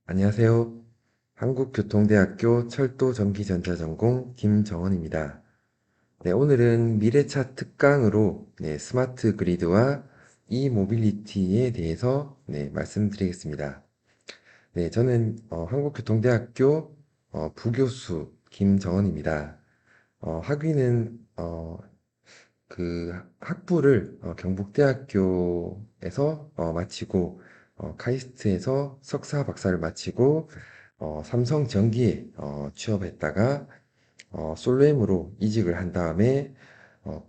안녕하세요. 한국교통대학교 철도전기전자전공 김정원입니다. 네, 오늘은 미래차 특강으로 스마트 그리드와 모빌리티에 대해서 말씀드리겠습니다. 네, 저는 한국교통대학교 부교수 김정원입니다. 학위는 그 학부를 경북대학교에서 마치고 카이스트에서 석사 박사를 마치고 삼성전기에 취업했다가 솔로엠으로 이직을 한 다음에 어,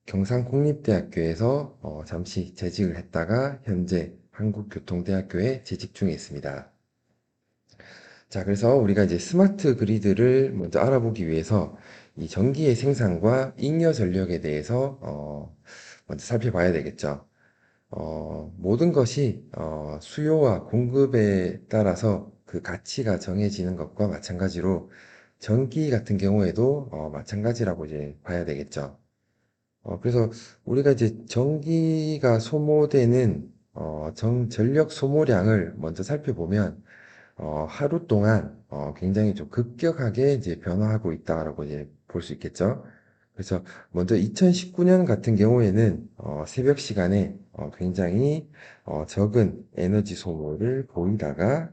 경상국립대학교에서 잠시 재직을 했다가 현재 한국교통대학교에 재직 중에 있습니다. 자, 그래서 우리가 이제 스마트 그리드를 먼저 알아보기 위해서 이 전기의 생산과 잉여 전력에 대해서 먼저 살펴봐야 되겠죠. 모든 것이 수요와 공급에 따라서 그 가치가 정해지는 것과 마찬가지로 전기 같은 경우에도 마찬가지라고 이제 봐야 되겠죠. 그래서 우리가 이제 전기가 소모되는 전력 소모량을 먼저 살펴보면 하루 동안 굉장히 좀 급격하게 이제 변화하고 있다라고 이제 볼 수 있겠죠. 그래서 먼저 2019년 같은 경우에는 새벽 시간에 굉장히 적은 에너지 소모를 보이다가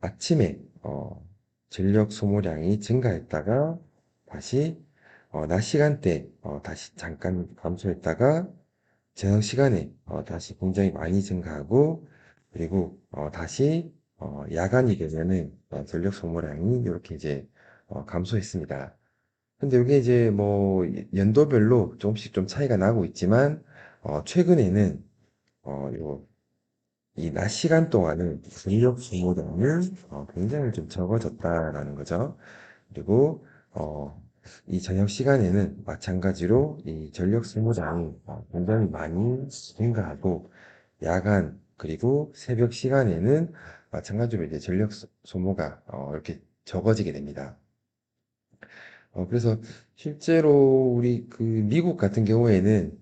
아침에 전력 소모량이 증가했다가 다시 낮 시간대 다시 잠깐 감소했다가 저녁 시간에 다시 굉장히 많이 증가하고 그리고 다시 야간이 되면은 전력 소모량이 이렇게 이제 감소했습니다. 근데 이게 이제 뭐 연도별로 조금씩 좀 차이가 나고 있지만 최근에는 요 이 낮 시간 동안은 전력 소모량이 굉장히 좀 적어졌다라는 거죠. 그리고 이 저녁 시간에는 마찬가지로 이 전력 소모량이 굉장히 많이 증가하고 야간 그리고 새벽 시간에는 마찬가지로 이제 전력 소모가 이렇게 적어지게 됩니다. 그래서 실제로 우리 그 미국 같은 경우에는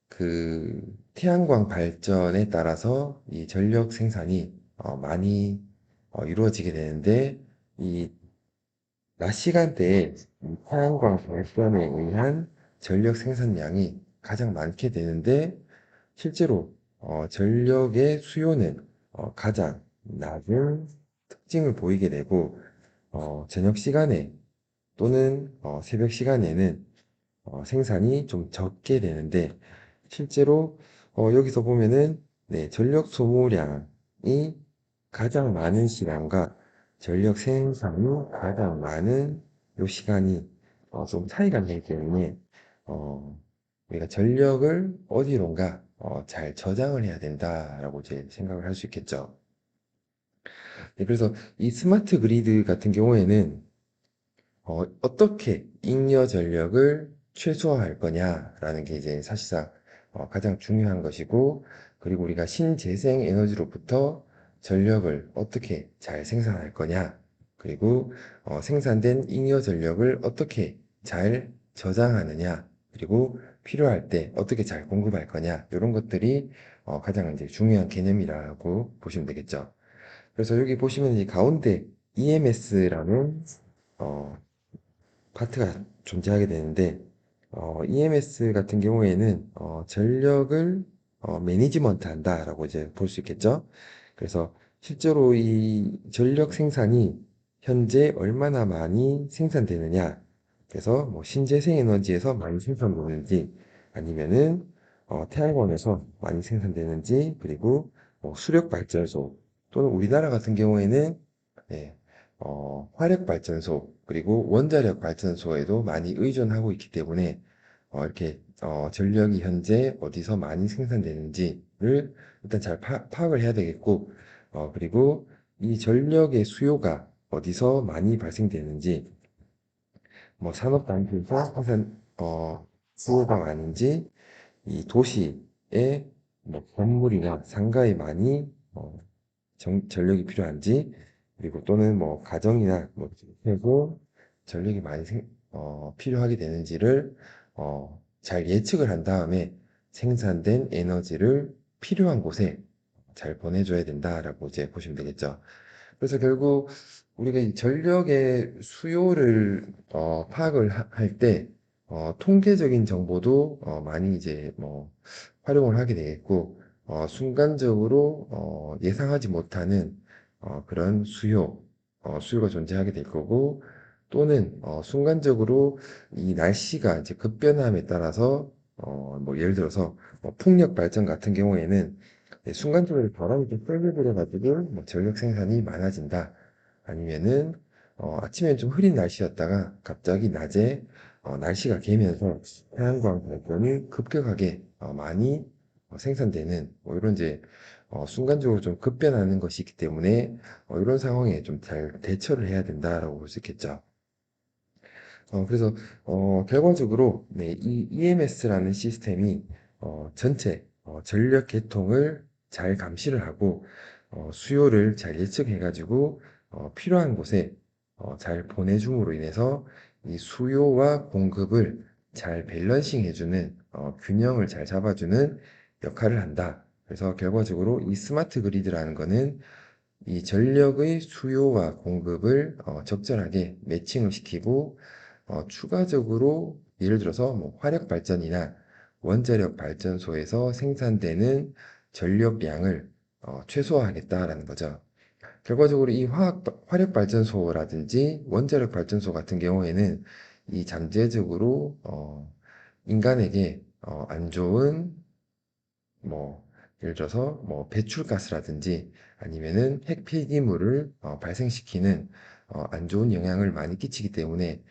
그 태양광 발전에 따라서 이 전력 생산이 많이 이루어지게 되는데 이 낮 시간대에 이 태양광 발전에 의한 전력 생산량이 가장 많게 되는데 실제로 전력의 수요는 가장 낮은 특징을 보이게 되고 저녁 시간에 또는 새벽 시간에는 생산이 좀 적게 되는데 실제로 여기서 보면은 전력 소모량이 가장 많은 시간과 전력 생산이 가장 많은 요 시간이 좀 차이가 나기 때문에 우리가 전력을 어디론가 잘 저장을 해야 된다라고 이제 생각을 할 수 있겠죠. 네, 그래서 이 스마트 그리드 같은 경우에는 어떻게 잉여 전력을 최소화할 거냐라는 게 이제 사실상 가장 중요한 것이고, 그리고 우리가 신재생 에너지로부터 전력을 어떻게 잘 생산할 거냐, 그리고 생산된 잉여 전력을 어떻게 잘 저장하느냐, 그리고 필요할 때 어떻게 잘 공급할 거냐, 이런 것들이 가장 이제 중요한 개념이라고 보시면 되겠죠. 그래서 여기 보시면 이 가운데 EMS라는 파트가 존재하게 되는데 EMS 같은 경우에는 전력을 매니지먼트 한다라고 이제 볼 수 있겠죠. 그래서 실제로 이 전력 생산이 현재 얼마나 많이 생산되느냐, 그래서 뭐 신재생 에너지에서 많이 생산되는지 아니면은 태양광에서 많이 생산되는지, 그리고 뭐 수력 발전소 또는 우리나라 같은 경우에는 네, 화력 발전소 그리고 원자력 발전소에도 많이 의존하고 있기 때문에 이렇게 전력이 현재 어디서 많이 생산되는지를 일단 잘 파악을 해야 되겠고 그리고 이 전력의 수요가 어디서 많이 발생되는지 뭐 산업 단지에서 생산 수요가 많은지 이 도시의 뭐 건물이나 상가에 많이 전력이 필요한지, 그리고 또는 뭐 가정이나 뭐 주택에 전력이 많이 필요하게 되는지를 잘 예측을 한 다음에 생산된 에너지를 필요한 곳에 잘 보내줘야 된다라고 이제 보시면 되겠죠. 그래서 결국 우리가 이 전력의 수요를 파악을 할 때 통계적인 정보도 많이 이제 뭐 활용을 하게 되겠고 순간적으로 예상하지 못하는 그런 수요가 존재하게 될 거고 또는 순간적으로 이 날씨가 이제 급변함에 따라서 뭐 예를 들어서 뭐 풍력 발전 같은 경우에는 순간적으로 바람이 좀 세게 불어가지고 뭐 전력 생산이 많아진다. 아니면은 아침엔 좀 흐린 날씨였다가 갑자기 낮에 날씨가 개면서 태양광 발전이 급격하게 많이 생산되는 뭐 이런 이제 순간적으로 좀 급변하는 것이 있기 때문에 이런 상황에 좀 잘 대처를 해야 된다라고 볼 수 있겠죠. 그래서 결과적으로 네, 이 EMS라는 시스템이 전체 전력 계통을 잘 감시를 하고 수요를 잘 예측해가지고 필요한 곳에 잘 보내줌으로 인해서 이 수요와 공급을 잘 밸런싱 해주는 균형을 잘 잡아주는 역할을 한다. 그래서 결과적으로 이 스마트 그리드라는 거는 이 전력의 수요와 공급을 적절하게 매칭을 시키고 추가적으로 예를 들어서 뭐 화력 발전이나 원자력 발전소에서 생산되는 전력량을 최소화하겠다라는 거죠. 결과적으로 이 화력 발전소라든지 원자력 발전소 같은 경우에는 이 잠재적으로 인간에게 안 좋은 뭐 예를 들어서 뭐 배출가스라든지 아니면은 핵 필기물을 발생시키는 안 좋은 영향을 많이 끼치기 때문에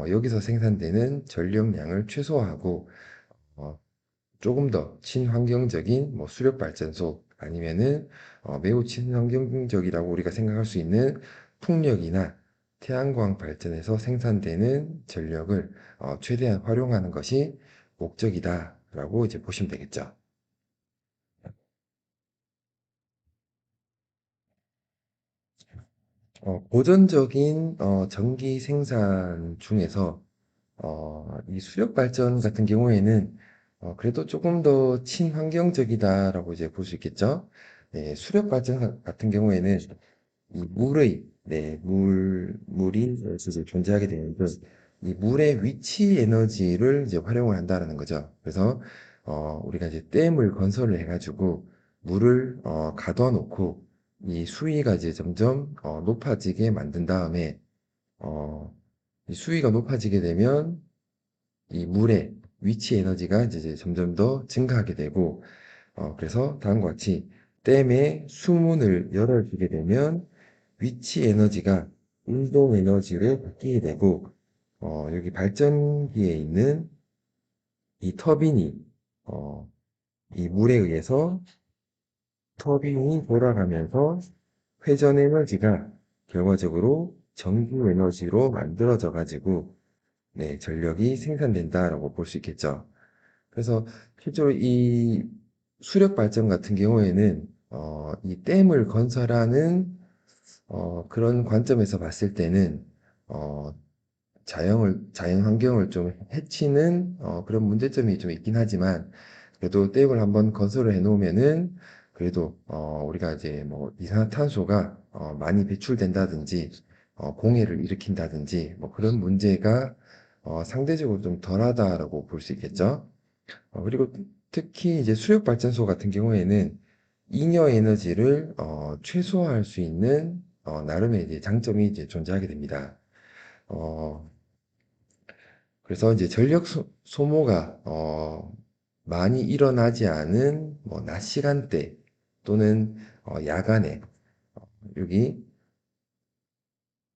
여기서 생산되는 전력량을 최소화하고 어, 조금 더 친환경적인 뭐 수력 발전소 아니면은 매우 친환경적이라고 우리가 생각할 수 있는 풍력이나 태양광 발전에서 생산되는 전력을 최대한 활용하는 것이 목적이다라고 이제 보시면 되겠죠. 고전적인 전기 생산 중에서 이 수력 발전 같은 경우에는 그래도 조금 더 친환경적이다라고 이제 볼 수 있겠죠. 네, 수력 발전 같은 경우에는 이 물이 이제 존재하게 되는데, 이 물의 위치 에너지를 이제 활용을 한다는 거죠. 그래서, 우리가 이제 댐을 건설을 해가지고, 물을, 가둬 놓고, 이 수위가 이제 점점, 높아지게 만든 다음에, 어, 이 수위가 높아지게 되면, 이 물의 위치 에너지가 이제 점점 더 증가하게 되고, 그래서 다음과 같이, 댐의 수문을 열어주게 되면, 위치 에너지가 운동 에너지로 바뀌게 되고, 여기 발전기에 있는 이 터빈이, 어, 이 물에 의해서 터빈이 돌아가면서 회전 에너지가 결과적으로 전구 에너지로 만들어져 가지고, 네, 전력이 생산된다라고 볼 수 있겠죠. 그래서 실제로 이 수력 발전 같은 경우에는, 이 댐을 건설하는 그런 관점에서 봤을 때는, 어, 자연 환경을 좀 해치는, 그런 문제점이 좀 있긴 하지만, 그래도 댐을 한번 건설을 해 놓으면은, 그래도, 우리가 이제 뭐, 이산화탄소가, 많이 배출된다든지, 공해를 일으킨다든지, 뭐 그런 문제가, 상대적으로 좀 덜하다라고 볼 수 있겠죠. 그리고 특히 이제 수력발전소 같은 경우에는 잉여 에너지를 최소화할 수 있는 나름의 이제 장점이 이제 존재하게 됩니다. 어, 그래서 이제 전력 소모가 많이 일어나지 않은 뭐 낮 시간대 또는 야간에 여기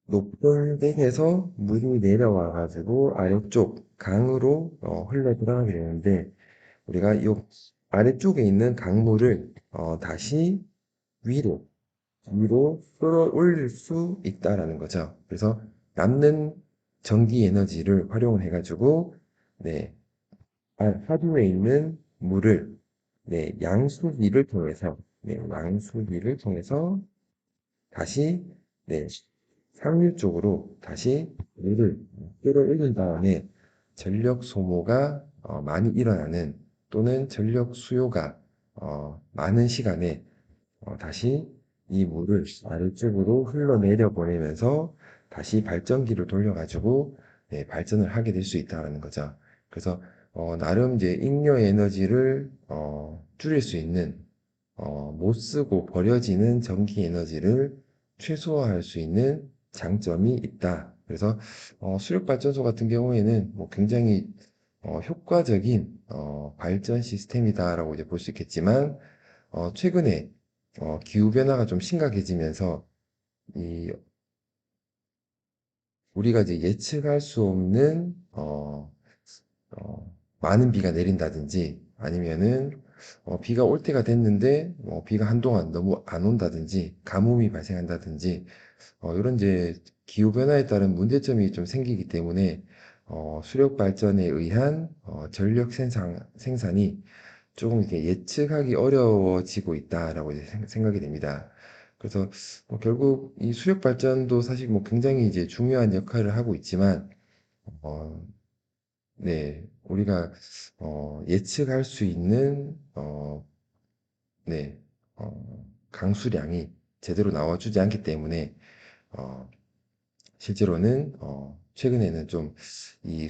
높은 데에서 물이 내려와 가지고 아래쪽 강으로 흘러 들어가게 되는데 우리가 이 아래쪽에 있는 강물을 다시 위로 끌어올릴 수 있다라는 거죠. 그래서 남는 전기 에너지를 활용을 해가지고 네, 하류에 있는 물을 네, 양수기를 통해서 다시 네, 상류 쪽으로 다시 물을 끌어올린 다음에 전력 소모가 많이 일어나는 또는 전력 수요가 많은 시간에 다시 이 물을 아래쪽으로 흘러내려 보내면서 다시 발전기를 돌려가지고 네, 발전을 하게 될 수 있다는 거죠. 그래서 나름 이제 잉여 에너지를 줄일 수 있는 못 쓰고 버려지는 전기 에너지를 최소화할 수 있는 장점이 있다. 그래서 수력 발전소 같은 경우에는 뭐 굉장히 효과적인 발전 시스템이다라고 이제 볼 수 있겠지만 최근에 기후 변화가 좀 심각해지면서 이 우리가 이제 예측할 수 없는 많은 비가 내린다든지 아니면은 비가 올 때가 됐는데 비가 한동안 너무 안 온다든지 가뭄이 발생한다든지 이런 이제 기후 변화에 따른 문제점이 좀 생기기 때문에 수력 발전에 의한 전력 생산이 조금 이렇게 예측하기 어려워지고 있다라고 이제 생각이 됩니다. 그래서 결국 이 수력 발전도 사실 뭐 굉장히 이제 중요한 역할을 하고 있지만 어, 네, 우리가 예측할 수 있는 네, 강수량이 제대로 나와주지 않기 때문에 어, 실제로는 최근에는 좀 이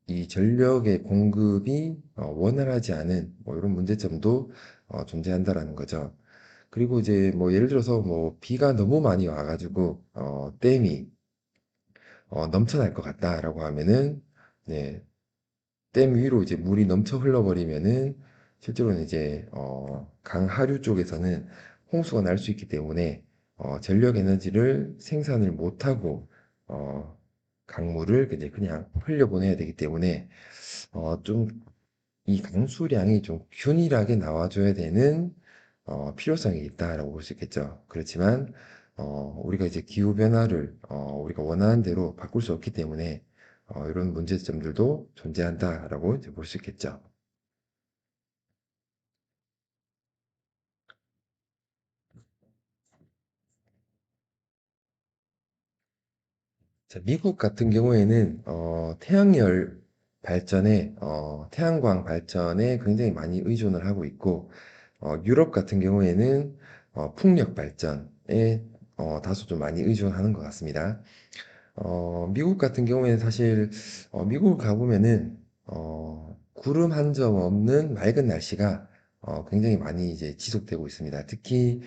이 전력의 공급이 원활하지 않은 뭐 이런 문제점도 존재한다라는 거죠. 그리고 이제 뭐 예를 들어서 뭐 비가 너무 많이 와가지고 댐이 넘쳐날 것 같다라고 하면은 네, 댐 위로 이제 물이 넘쳐 흘러버리면은 실제로는 이제 강 하류 쪽에서는 홍수가 날 수 있기 때문에 전력 에너지를 생산을 못하고 어, 강물을 이제 그냥 흘려보내야 되기 때문에 좀 이 강수량이 좀 균일하게 나와줘야 되는 필요성이 있다라고 볼 수 있겠죠. 그렇지만 우리가 이제 기후 변화를 우리가 원하는 대로 바꿀 수 없기 때문에 이런 문제점들도 존재한다라고 이제 볼 수 있겠죠. 자, 미국 같은 경우에는 태양열 발전에 태양광 발전에 굉장히 많이 의존을 하고 있고 유럽 같은 경우에는 풍력 발전에 다소 좀 많이 의존하는 것 같습니다. 미국 같은 경우에는 사실 미국을 가보면은 구름 한 점 없는 맑은 날씨가 굉장히 많이 이제 지속되고 있습니다. 특히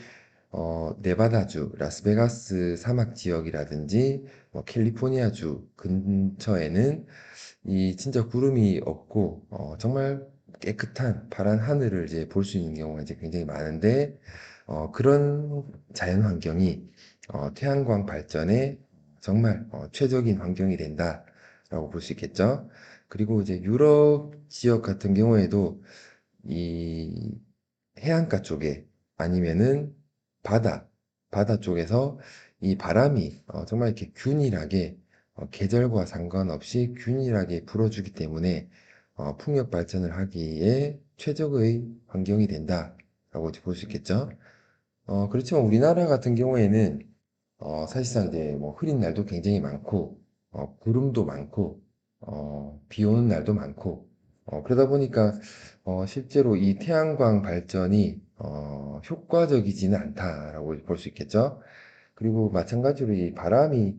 네바다주, 라스베가스 사막 지역이라든지 뭐 캘리포니아주 근처에는 이 진짜 구름이 없고 정말 깨끗한 파란 하늘을 이제 볼 수 있는 경우가 이제 굉장히 많은데 그런 자연 환경이 태양광 발전에 정말 최적인 환경이 된다라고 볼 수 있겠죠. 그리고 이제 유럽 지역 같은 경우에도 이 해안가 쪽에 아니면은 바다, 바다 쪽에서 이 바람이 정말 이렇게 균일하게 계절과 상관없이 균일하게 불어주기 때문에 풍력 발전을 하기에 최적의 환경이 된다라고 볼 수 있겠죠. 그렇지만 우리나라 같은 경우에는 사실상 이제 뭐 흐린 날도 굉장히 많고 구름도 많고 비 오는 날도 많고 그러다 보니까 실제로 이 태양광 발전이 효과적이지는 않다라고 볼 수 있겠죠. 그리고 마찬가지로 이 바람이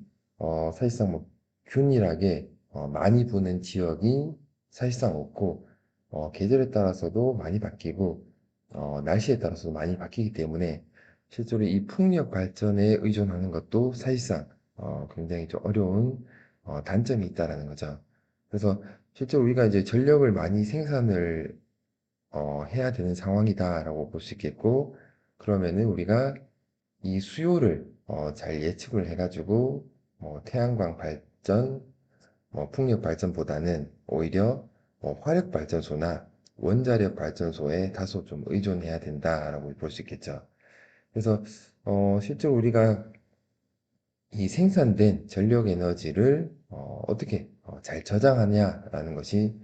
사실상 뭐 균일하게 많이 부는 지역이 사실상 없고 계절에 따라서도 많이 바뀌고 날씨에 따라서도 많이 바뀌기 때문에 실제로 이 풍력 발전에 의존하는 것도 사실상 굉장히 좀 어려운 단점이 있다라는 거죠. 그래서 실제로 우리가 이제 전력을 많이 생산을 해야 되는 상황이다라고 볼 수 있겠고 그러면은 우리가 이 수요를 잘 예측을 해가지고 태양광 발전, 풍력 발전보다는 오히려 화력 발전소나 원자력 발전소에 다소 좀 의존해야 된다라고 볼 수 있겠죠. 그래서 실제로 우리가 이 생산된 전력 에너지를 떻게 잘 저장하냐라는 것이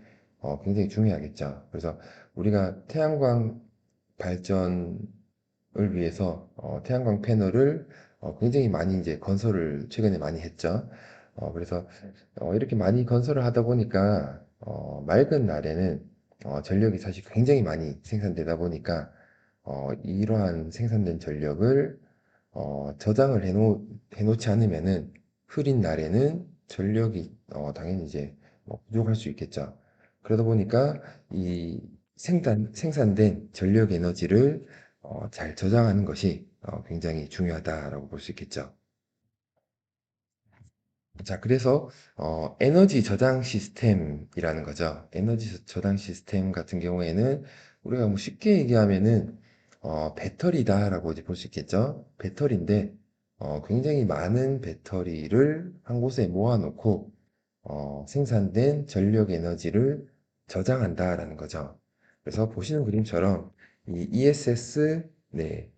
굉장히 중요하겠죠. 그래서 우리가 태양광 발전을 위해서 태양광 패널을 굉장히 많이 이제 건설을 최근에 많이 했죠. 그래서 이렇게 많이 건설을 하다 보니까 맑은 날에는 전력이 사실 굉장히 많이 생산되다 보니까 이러한 생산된 전력을 저장을 해놓지 않으면은 흐린 날에는 전력이 당연히 이제 뭐 부족할 수 있겠죠. 그러다 보니까 이 생산된 전력 에너지를 잘 저장하는 것이 굉장히 중요하다라고 볼 수 있겠죠. 자, 그래서 에너지 저장 시스템이라는 거죠. 에너지 저장 시스템 같은 경우에는 우리가 뭐 쉽게 얘기하면은 배터리다라고 이제 볼 수 있겠죠. 배터리인데 굉장히 많은 배터리를 한 곳에 모아놓고 생산된 전력 에너지를 저장한다라는 거죠. 그래서 보시는 그림처럼 이 ESS, 네,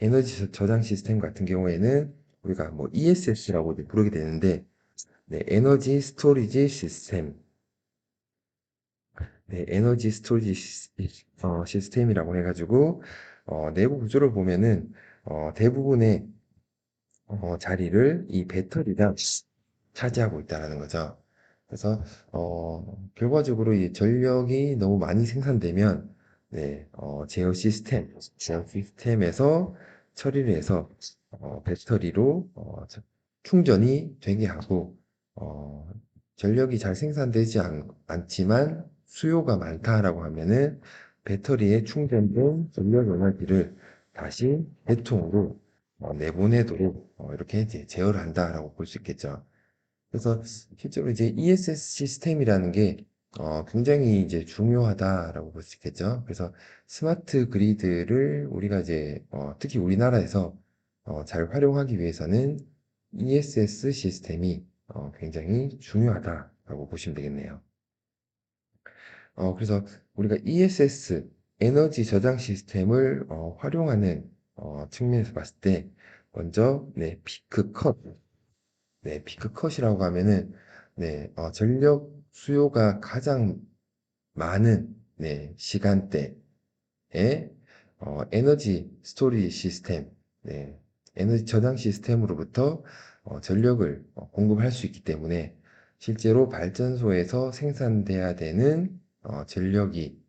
에너지 저장 시스템 같은 경우에는 우리가 뭐 ESS라고 부르게 되는데, 네, 에너지 스토리지 시스템, 네, 에너지 스토리지 시스템이라고 해가지고 내부 구조를 보면은 대부분의 자리를 이 배터리가 차지하고 있다라는 거죠. 그래서 결과적으로 이 전력이 너무 많이 생산되면 네, 제어 시스템에서 처리를 해서 배터리로 충전이 되게 하고 어, 전력이 잘 생산되지 않지만 수요가 많다라고 하면은 배터리에 충전된 전력 에너지를 다시 대통으로 내보내도록 이렇게 이제 제어를 한다라고 볼 수 있겠죠. 그래서 실제로 이제 ESS 시스템이라는 게 굉장히 이제 중요하다라고 볼 수 있겠죠. 그래서 스마트 그리드를 우리가 이제 특히 우리나라에서 잘 활용하기 위해서는 ESS 시스템이 굉장히 중요하다라고 보시면 되겠네요. 그래서 우리가 ESS 에너지 저장 시스템을 활용하는 측면에서 봤을 때 먼저 네, 피크 컷, 네, 피크 컷이라고 하면은 네, 전력 수요가 가장 많은 네, 시간대에 에너지 스토리 시스템, 네, 에너지 저장 시스템으로부터 전력을 공급할 수 있기 때문에 실제로 발전소에서 생산돼야 되는 전력이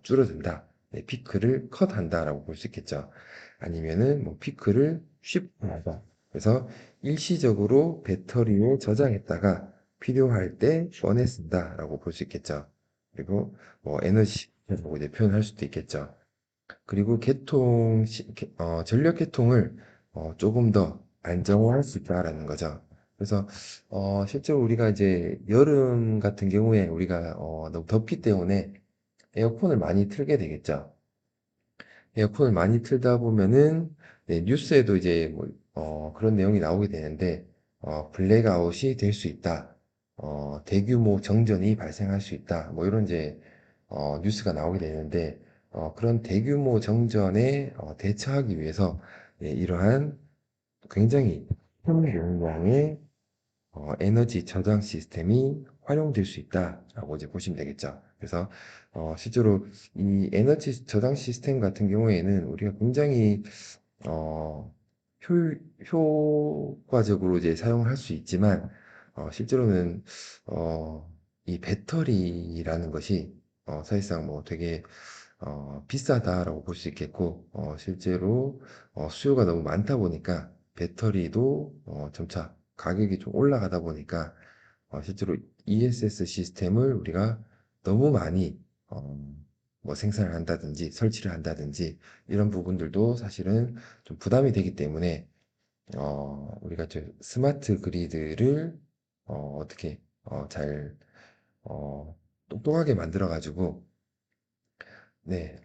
줄어든다. 네, 피크를 컷한다라고 볼 수 있겠죠. 아니면은 뭐 피크를 쉽트한다. 그래서 일시적으로 배터리에 저장했다가 필요할 때 꺼내 쓴다라고 볼 수 있겠죠. 그리고 뭐 에너지라고 이제 표현할 수도 있겠죠. 그리고 전력 계통을 조금 더 안정화할 수 있다라는 거죠. 그래서 실제로 우리가 이제 여름 같은 경우에 우리가 너무 덥기 때문에 에어컨을 많이 틀게 되겠죠. 에어컨을 많이 틀다 보면은 네, 뉴스에도 이제 뭐, 그런 내용이 나오게 되는데 블랙아웃이 될 수 있다. 대규모 정전이 발생할 수 있다. 뭐 이런 이제 뉴스가 나오게 되는데 그런 대규모 정전에 대처하기 위해서 네, 이러한 굉장히 큰 용량의 에너지 저장 시스템이 활용될 수 있다라고 이제 보시면 되겠죠. 그래서 실제로 이 에너지 저장 시스템 같은 경우에는 우리가 굉장히 어, 효과적으로 이제 사용할 수 있지만 실제로는 이 배터리라는 것이 사실상 뭐 되게 비싸다라고 볼 수 있겠고 실제로 수요가 너무 많다 보니까 배터리도 점차 가격이 좀 올라가다 보니까 실제로 ESS 시스템을 우리가 너무 많이 어, 뭐 생산을 한다든지 설치를 한다든지 이런 부분들도 사실은 좀 부담이 되기 때문에 우리가 저 스마트 그리드를 어떻게 잘 똑똑하게 만들어 가지고 네,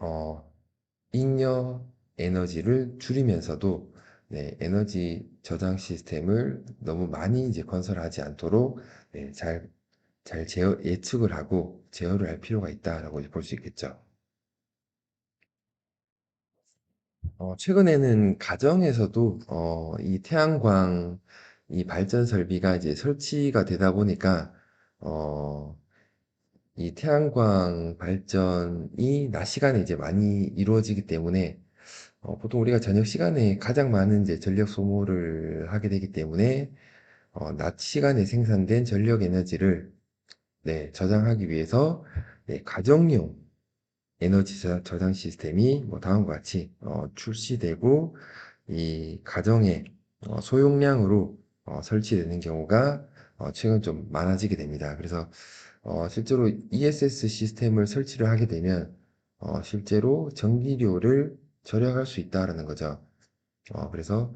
잉여 에너지를 줄이면서도 네, 에너지 저장 시스템을 너무 많이 이제 건설하지 않도록 네, 잘 예측을 하고 제어를 할 필요가 있다라고 볼 수 있겠죠. 최근에는 가정에서도 이 태양광 이 발전 설비가 이제 설치가 되다 보니까 어, 이 태양광 발전이 낮 시간에 이제 많이 이루어지기 때문에 보통 우리가 저녁 시간에 가장 많은 이제 전력 소모를 하게 되기 때문에 낮 시간에 생산된 전력 에너지를 네, 저장하기 위해서 네, 가정용 에너지 저장 시스템이 뭐 다음과 같이 출시되고 이 가정에 소용량으로 설치되는 경우가 최근 좀 많아지게 됩니다. 그래서 실제로 ESS 시스템을 설치를 하게 되면 실제로 전기료를 절약할 수 있다라는 거죠. 그래서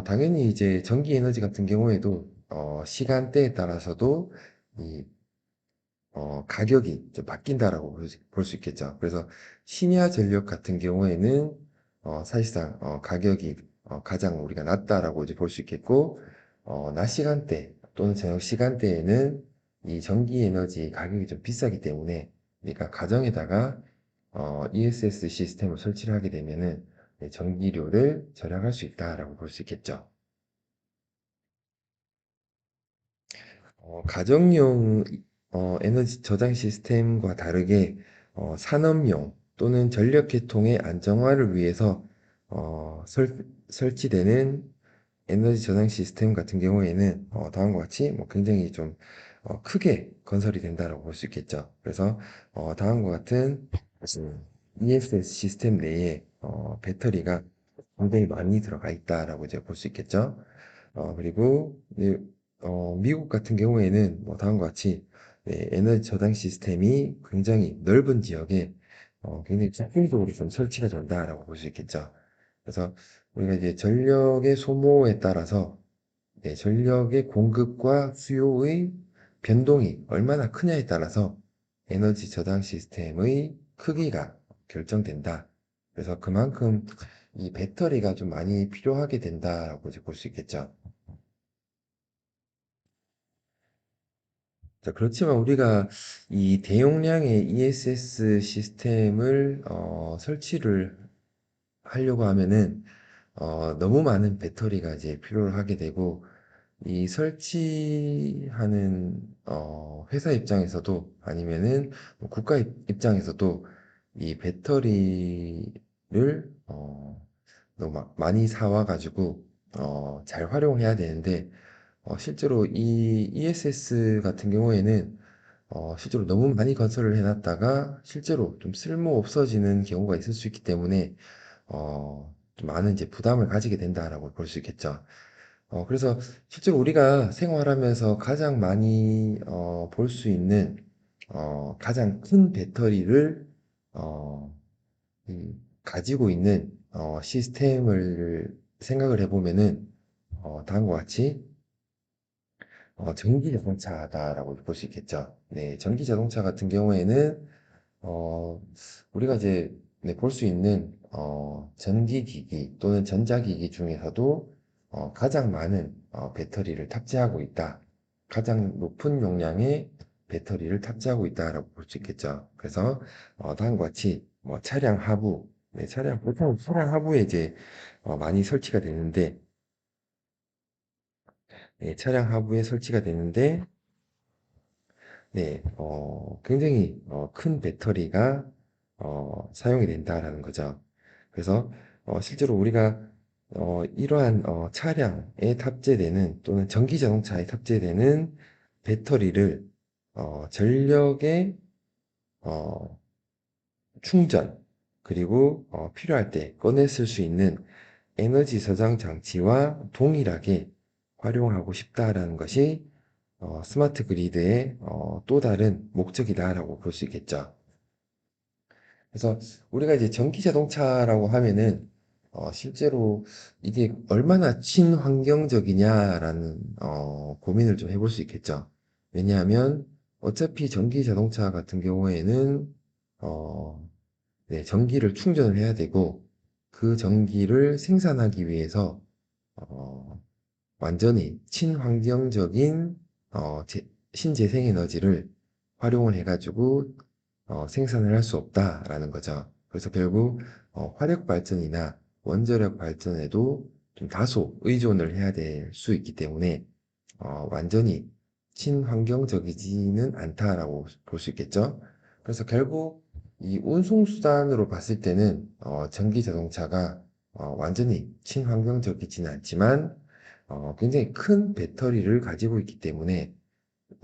당연히 이제 전기 에너지 같은 경우에도 시간대에 따라서도 이 가격이 좀 바뀐다라고 볼 수 있겠죠. 그래서 심야 전력 같은 경우에는 사실상 가격이 가장 우리가 낮다라고 이제 볼 수 있겠고, 낮 시간대 또는 저녁 시간대에는 이 전기 에너지 가격이 좀 비싸기 때문에, 그러니까 가정에다가 ESS 시스템을 설치를 하게 되면은 전기료를 절약할 수 있다라고 볼 수 있겠죠. 가정용 에너지 저장 시스템과 다르게 산업용 또는 전력 계통의 안정화를 위해서 설치되는 에너지 저장 시스템 같은 경우에는 다음과 같이 뭐 굉장히 좀 크게 건설이 된다고 볼 수 있겠죠. 그래서 다음과 같은 ESS 시스템 내에 배터리가 굉장히 많이 들어가 있다라고 이제 볼 수 있겠죠. 그리고 미국 같은 경우에는 뭐 다음과 같이 네, 에너지 저장 시스템이 굉장히 넓은 지역에 굉장히 집중적으로 좀 설치가 된다라고 볼 수 있겠죠. 그래서 우리가 이제 전력의 소모에 따라서 네, 전력의 공급과 수요의 변동이 얼마나 크냐에 따라서 에너지 저장 시스템의 크기가 결정된다. 그래서 그만큼 이 배터리가 좀 많이 필요하게 된다라고 이제 볼 수 있겠죠. 자, 그렇지만 우리가 이 대용량의 ESS 시스템을 설치를 하려고 하면은 너무 많은 배터리가 이제 필요를 하게 되고 이 설치하는 회사 입장에서도 아니면은 뭐 국가 입장에서도 이 배터리를 너무 많이 사와 가지고 잘 활용해야 되는데 실제로 이 ESS 같은 경우에는 실제로 너무 많이 건설을 해놨다가 실제로 좀 쓸모 없어지는 경우가 있을 수 있기 때문에 좀 많은 이제 부담을 가지게 된다라고 볼 수 있겠죠. 그래서 실제로 우리가 생활하면서 가장 많이 볼 수 있는 가장 큰 배터리를 어, 가지고 있는 시스템을 생각을 해보면은 다음과 같이 전기 자동차다라고 볼 수 있겠죠. 네, 전기 자동차 같은 경우에는 어, 우리가 이제 네, 볼 수 있는 전기기기 또는 전자기기 중에서도 가장 많은 배터리를 탑재하고 있다. 가장 높은 용량의 배터리를 탑재하고 있다라고 볼 수 있겠죠. 그래서 다음과 같이 뭐 차량 하부, 네, 보통 차량 하부에 이제 많이 설치가 되는데, 네, 차량 하부에 설치가 되는데, 네, 굉장히 큰 배터리가 사용이 된다라는 거죠. 그래서 실제로 우리가 이러한 차량에 탑재되는 또는 전기 자동차에 탑재되는 배터리를 전력의 어, 충전 그리고 필요할 때 꺼내 쓸 수 있는 에너지 저장 장치와 동일하게 활용하고 싶다라는 것이 스마트 그리드의 또 다른 목적이다라고 볼 수 있겠죠. 그래서 우리가 이제 전기 자동차라고 하면은 실제로 이게 얼마나 친환경적이냐라는 고민을 좀 해볼 수 있겠죠. 왜냐하면 어차피 전기 자동차 같은 경우에는 어, 네, 전기를 충전을 해야 되고 그 전기를 생산하기 위해서 어, 완전히 친환경적인 신재생 에너지를 활용을 해가지고 생산을 할 수 없다라는 거죠. 그래서 결국 화력 발전이나 원자력 발전에도 좀 다소 의존을 해야 될 수 있기 때문에 완전히 친환경적이지는 않다라고 볼 수 있겠죠. 그래서 결국 이 운송수단으로 봤을 때는 전기 자동차가 완전히 친환경적이지는 않지만 굉장히 큰 배터리를 가지고 있기 때문에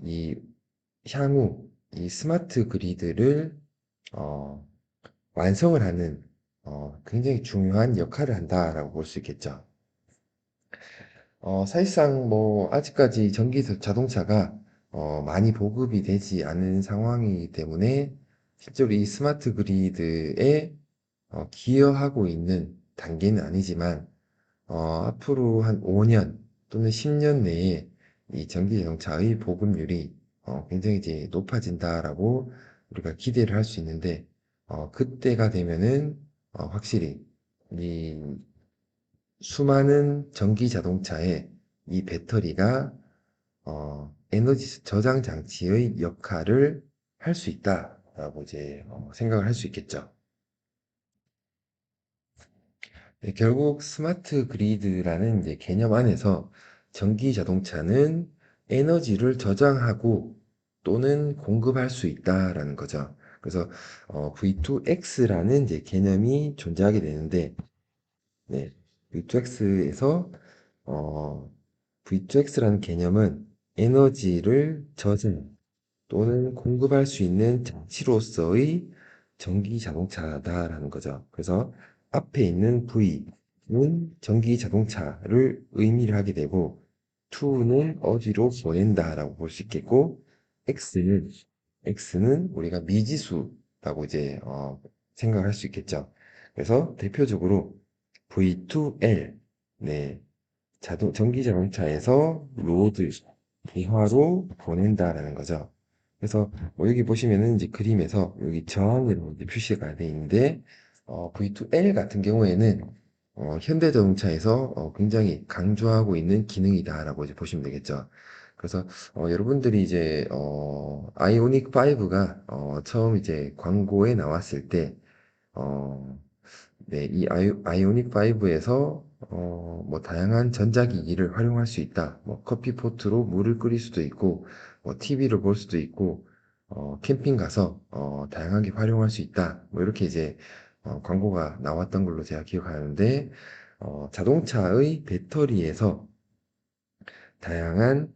이 향후 이 스마트 그리드를 어, 완성을 하는 굉장히 중요한 역할을 한다라고 볼 수 있겠죠. 사실상 뭐 아직까지 전기 자동차가 많이 보급이 되지 않은 상황이기 때문에 실제로 이 스마트 그리드에 기여하고 있는 단계는 아니지만 앞으로 한 5년 또는 10년 내에 이 전기 자동차의 보급률이 굉장히 이제 높아진다라고 우리가 기대를 할 수 있는데 그때가 되면은 확실히 이 수많은 전기 자동차에 이 배터리가 에너지 저장 장치의 역할을 할 수 있다라고 이제 생각을 할 수 있겠죠. 네, 결국 스마트 그리드라는 이제 개념 안에서 전기 자동차는 에너지를 저장하고 또는 공급할 수 있다라는 거죠. 그래서 V2X라는 이제 개념이 존재하게 되는데, 네, V2X에서 V2X라는 개념은 에너지를 저장 또는 공급할 수 있는 장치로서의 전기 자동차다라는 거죠. 그래서 앞에 있는 V는 전기 자동차를 의미를 하게 되고, to는 어디로 보낸다라고 볼 수 있겠고, X는 우리가 미지수라고 이제 생각할 수 있겠죠. 그래서 대표적으로 V2L, 네, 전기 자동차에서 로드, 이하로 보낸다라는 거죠. 그래서 뭐 여기 보시면은 이제 그림에서 여기 저항으로 이제 표시가 돼 있는데 V2L 같은 경우에는 현대자동차에서 굉장히 강조하고 있는 기능이다라고 이제 보시면 되겠죠. 그래서 여러분들이 이제 아이오닉 5가 처음 이제 광고에 나왔을 때 어, 네, 이 아이오닉 5에서 뭐 다양한 전자기기를 활용할 수 있다. 뭐 커피포트로 물을 끓일 수도 있고, 뭐 TV를 볼 수도 있고, 캠핑 가서 다양하게 활용할 수 있다. 뭐 이렇게 이제 광고가 나왔던 걸로 제가 기억하는데, 자동차의 배터리에서 다양한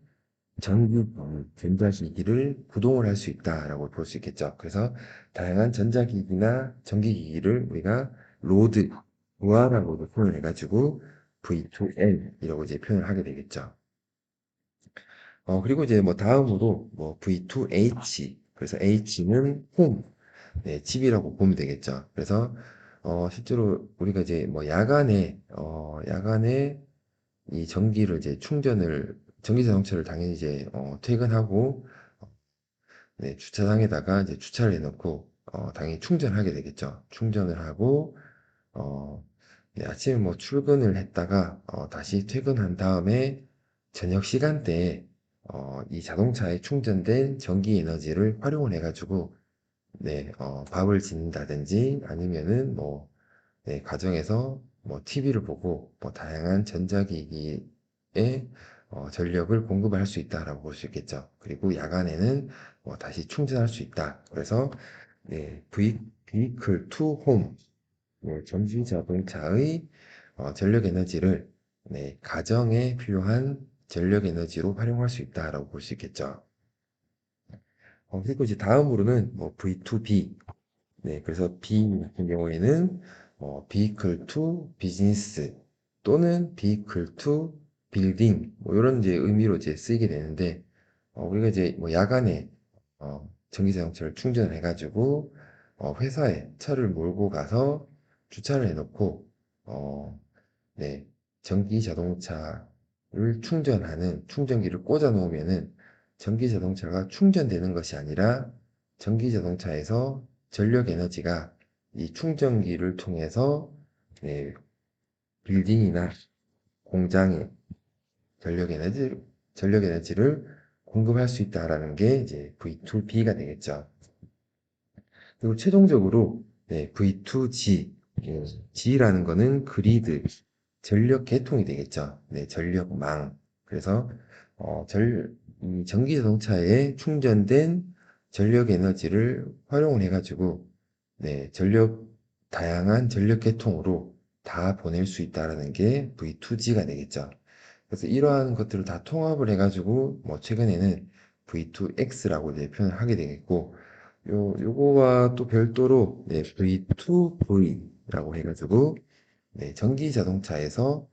전자기기를 구동을 할 수 있다라고 볼 수 있겠죠. 그래서 다양한 전자기기나 전기기기를 우리가 로드, 무한하고도 표현을 해가지고 V2L이라고 이제 표현을 하게 되겠죠. 그리고 이제 뭐 다음으로 뭐 V2H, 그래서 H는 홈, 네, 집이라고 보면 되겠죠. 그래서 실제로 우리가 이제 뭐 야간에 이 전기를 이제 전기 자동차를 당연히 이제 퇴근하고 네, 주차장에다가 이제 주차를 해놓고 당연히 충전하게 되겠죠. 충전을 하고 어, 네, 아침에 뭐 출근을 했다가 다시 퇴근한 다음에 저녁 시간대에 이 자동차에 충전된 전기 에너지를 활용을 해가지고 네, 밥을 짓는다든지 아니면은 뭐 네, 가정에서 뭐 TV를 보고 뭐 다양한 전자기기에 전력을 공급할 수 있다라고 볼 수 있겠죠. 그리고 야간에는 뭐 다시 충전할 수 있다. 그래서 네, Vehicle to Home, 뭐 전기 자동차의 전력 에너지를 네, 가정에 필요한 전력 에너지로 활용할 수 있다라고 볼 수 있겠죠. 그리고 이제 다음으로는 뭐 V2B, 네, 그래서 B 같은 경우에는 vehicle to business 또는 vehicle to building 뭐 이런 이제 의미로 이제 쓰이게 되는데 우리가 이제 뭐 야간에 전기자동차를 충전을 해가지고 회사에 차를 몰고 가서 주차를 해놓고 어, 네, 전기 자동차를 충전하는 충전기를 꽂아 놓으면은 전기 자동차가 충전되는 것이 아니라 전기 자동차에서 전력 에너지가 이 충전기를 통해서 네, 빌딩이나 공장에 전력 에너지, 전력 에너지를 공급할 수 있다라는 게 이제 V2B가 되겠죠. 그리고 최종적으로 네, V2G, G라는 거는 그리드, 전력 계통이 되겠죠. 네, 전력망. 그래서 이 전기 자동차에 충전된 전력 에너지를 활용을 해가지고 네, 다양한 전력 계통으로 다 보낼 수 있다라는 게 V2G가 되겠죠. 그래서 이러한 것들을 다 통합을 해가지고 뭐 최근에는 V2X라고 이제 표현을 하게 되겠고 요거와 또 별도로, 네, V2V라고 해가지고, 네, 전기 자동차에서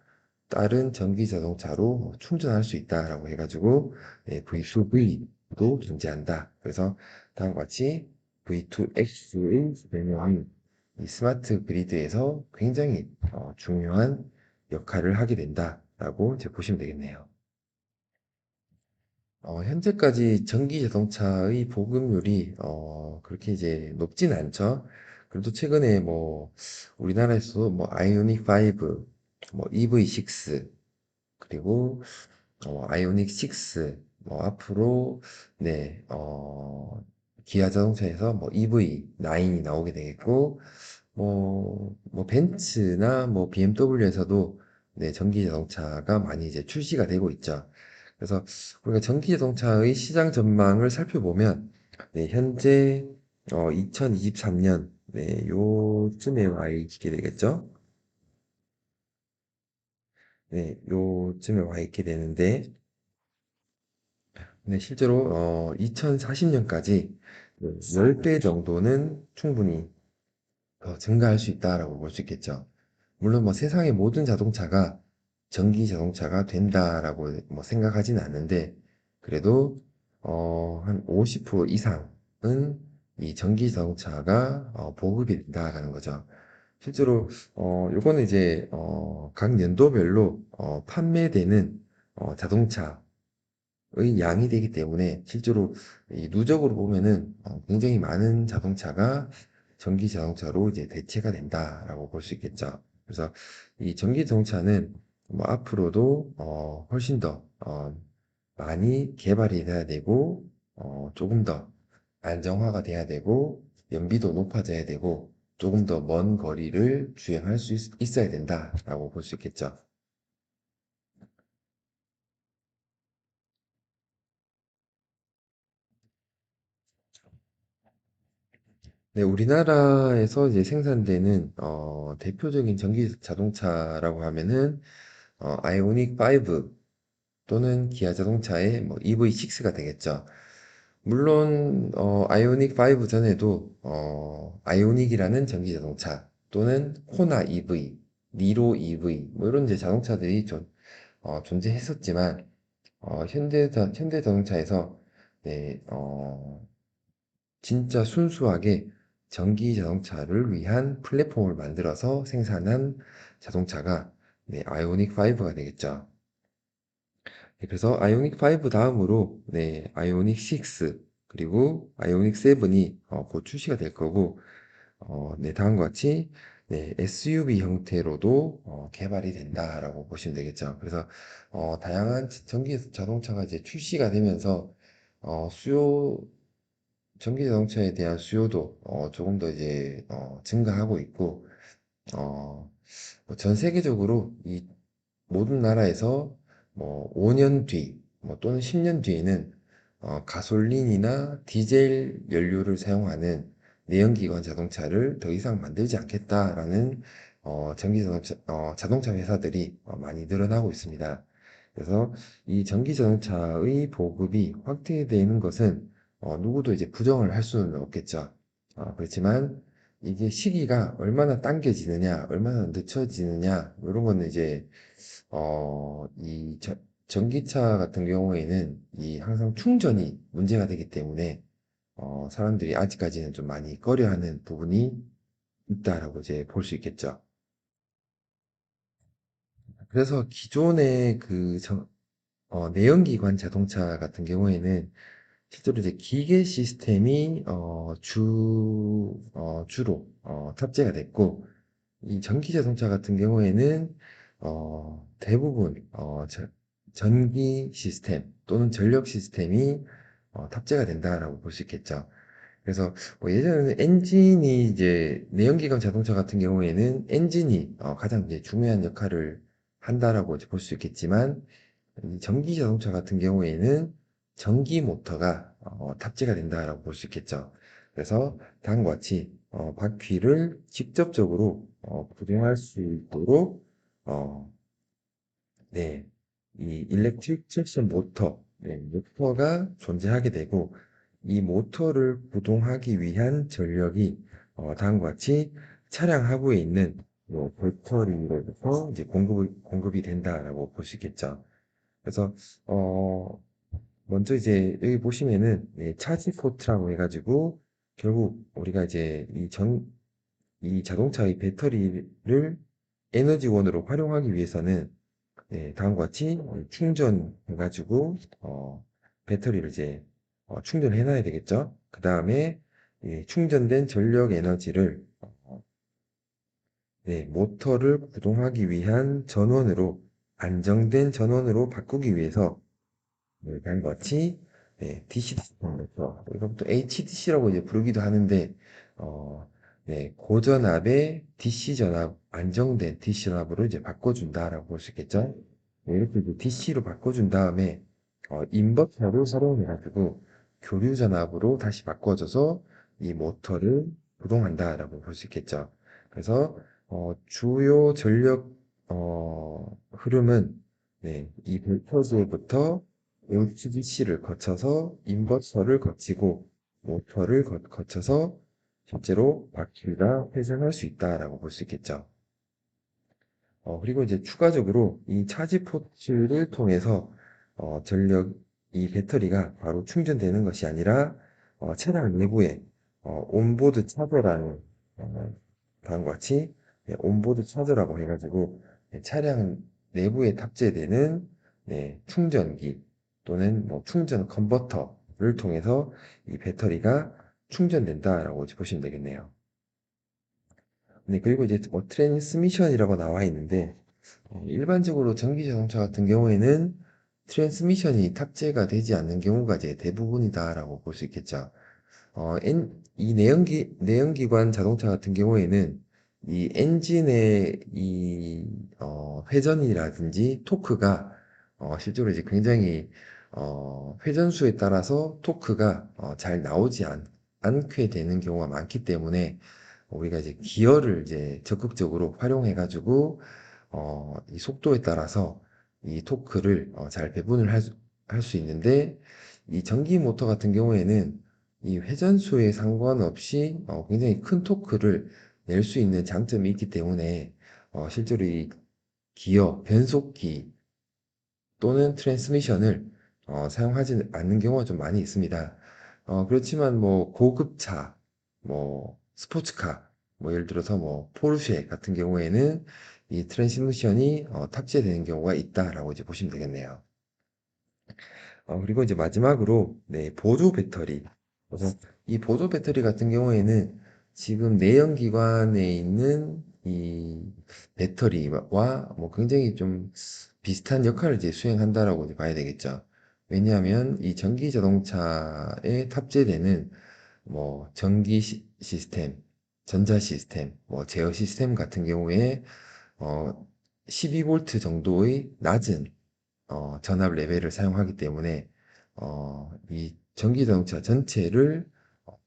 다른 전기 자동차로 충전할 수 있다라고 해가지고, 네, V2V도 존재한다. 그래서 다음과 같이 V2X의 별명이 이 스마트 그리드에서 굉장히 중요한 역할을 하게 된다라고 이제 보시면 되겠네요. 현재까지 전기 자동차의 보급률이 그렇게 이제 높진 않죠. 그래도 최근에 뭐 우리나라에서 뭐 아이오닉 5, 뭐 EV6 그리고 아이오닉 6, 뭐 앞으로 네, 기아 자동차에서 뭐 EV9이 나오게 되겠고 뭐 벤츠나 뭐 BMW에서도 네, 전기 자동차가 많이 이제 출시가 되고 있죠. 그래서 우리가 전기 자동차의 시장 전망을 살펴보면 네, 현재 2023년 네, 요쯤에 와 있게 되겠죠. 네, 요쯤에 와 있게 되는데 네, 실제로 2040년까지 10배 정도는 충분히 더 증가할 수 있다라고 볼 수 있겠죠. 물론 뭐 세상의 모든 자동차가 전기 자동차가 된다라고 뭐 생각하지는 않는데 그래도 한 50% 이상은 이 전기 자동차가 보급이 된다라는 거죠. 실제로 요거는 이제 각 연도별로 판매되는 자동차의 양이 되기 때문에 실제로 이 누적으로 보면은 굉장히 많은 자동차가 전기 자동차로 이제 대체가 된다라고 볼 수 있겠죠. 그래서 이 전기 자동차는 뭐 앞으로도 훨씬 더 많이 개발이 돼야 되고 조금 더 안정화가 돼야 되고 연비도 높아져야 되고 조금 더 먼 거리를 주행할 수 있어야 된다라고 볼 수 있겠죠. 네, 우리나라에서 이제 생산되는 대표적인 전기 자동차라고 하면은 아이오닉 5 또는 기아 자동차의 뭐 EV6가 되겠죠. 물론 아이오닉 5 전에도 아이오닉이라는 전기 자동차 또는 코나 EV, 니로 EV 뭐 이런 이제 자동차들이 존재했었지만 현대 자동차에서 네, 진짜 순수하게 전기 자동차를 위한 플랫폼을 만들어서 생산한 자동차가 네, 아이오닉 5가 되겠죠. 네, 그래서 아이오닉 5 다음으로 네, 아이오닉 6 그리고 아이오닉 7이 곧 출시가 될 거고 네, 다음과 같이 네, SUV 형태로도 개발이 된다라고 보시면 되겠죠. 그래서 다양한 전기 자동차가 이제 출시가 되면서 수요 전기 자동차에 대한 수요도 조금 더 이제 증가하고 있고 어, 뭐전 세계적으로 이 모든 나라에서 뭐 5년 뒤, 뭐 또는 10년 뒤에는 가솔린이나 디젤 연료를 사용하는 내연기관 자동차를 더 이상 만들지 않겠다라는 전기 자동차 회사들이 많이 늘어나고 있습니다. 그래서 이 전기 자동차의 보급이 확대되는 것은 누구도 이제 부정을 할 수는 없겠죠. 그렇지만 이게 시기가 얼마나 당겨지느냐, 얼마나 늦춰지느냐, 이런 거는 이제 전기차 같은 경우에는 이 항상 충전이 문제가 되기 때문에 사람들이 아직까지는 좀 많이 꺼려하는 부분이 있다라고 이제 볼 수 있겠죠. 그래서 기존의 내연기관 자동차 같은 경우에는 실제로 이제 기계 시스템이 주로 탑재가 됐고 이 전기 자동차 같은 경우에는 대부분 전기 시스템 또는 전력 시스템이 탑재가 된다라고 볼 수 있겠죠. 그래서 뭐 예전에는 엔진이 이제 내연기관 자동차 같은 경우에는 엔진이 가장 이제 중요한 역할을 한다라고 이제 볼 수 있겠지만 이 전기 자동차 같은 경우에는 전기 모터가 탑재가 된다라고 볼 수 있겠죠. 그래서 다음과 같이 바퀴를 직접적으로 구동할 수 있도록 어, 네, 이 일렉트릭 트랙션 모터, 네, 모터가 존재하게 되고 이 모터를 구동하기 위한 전력이 다음과 같이 차량 하부에 있는 요 배터리로부터 이제 공급이 된다라고 볼 수 있겠죠. 그래서 어, 먼저 이제 여기 보시면은 차지 포트라고 해가지고 결국 우리가 이제 이 자동차의 배터리를 에너지원으로 활용하기 위해서는 다음과 같이 충전해가지고 배터리를 이제 충전해 놔야 되겠죠. 그 다음에 충전된 전력 에너지를 모터를 구동하기 위한 전원으로 안정된 전원으로 바꾸기 위해서 다음과 같이 DC 컨버터 이것도 HDC라고 이제 부르기도 하는데 고전압의 DC 전압 안정된 DC 전압으로 이제 바꿔준다라고 볼 수 있겠죠. 이렇게 이제 DC로 바꿔준 다음에 인버터를 활용해가지고 교류 전압으로 다시 바꿔줘서 이 모터를 구동한다라고 볼 수 있겠죠. 그래서 주요 전력 흐름은 이 벨터즈부터 HVC를 거쳐서 인버터를 거치고 모터를 거쳐서 실제로 바퀴가 회전할 수 있다라고 볼 수 있겠죠. 그리고 이제 추가적으로 이 차지 포트를 통해서 이 배터리가 바로 충전되는 것이 아니라 차량 내부에 온보드 차저라는 다음과 같이 온보드 차저라고 해가지고 차량 내부에 탑재되는 충전기 또는 뭐 충전 컨버터를 통해서 이 배터리가 충전된다라고 보시면 되겠네요. 네, 그리고 이제 뭐 트랜스미션이라고 나와 있는데 일반적으로 전기 자동차 같은 경우에는 트랜스미션이 탑재가 되지 않는 경우가 이제 대부분이다라고 볼 수 있겠죠. 이 내연기관 자동차 같은 경우에는 이 엔진의 회전이라든지 토크가 실제로 이제 굉장히 회전수에 따라서 토크가 잘 나오지 않게 되는 경우가 많기 때문에 우리가 이제 기어를 이제 적극적으로 활용해 가지고 이 속도에 따라서 이 토크를 잘 배분을 할 수 있는데 이 전기 모터 같은 경우에는 이 회전수에 상관없이 굉장히 큰 토크를 낼 수 있는 장점이 있기 때문에 실제로 이 변속기 또는 트랜스미션을 사용하지 않는 경우가 좀 많이 있습니다. 그렇지만 뭐 고급차, 뭐 스포츠카, 뭐 예를 들어서 뭐 포르쉐 같은 경우에는 이 트랜스미션이 탑재되는 경우가 있다라고 이제 보시면 되겠네요. 그리고 이제 마지막으로 보조 배터리. 그래서 이 보조 배터리 같은 경우에는 지금 내연기관에 있는 이 배터리와 뭐 굉장히 좀 비슷한 역할을 이제 수행한다라고 이제 봐야 되겠죠. 왜냐하면 이 전기 자동차에 탑재되는 뭐 시스템, 전자 시스템, 뭐 제어 시스템 같은 경우에 어 12V 정도의 낮은 전압 레벨을 사용하기 때문에 이 전기 자동차 전체를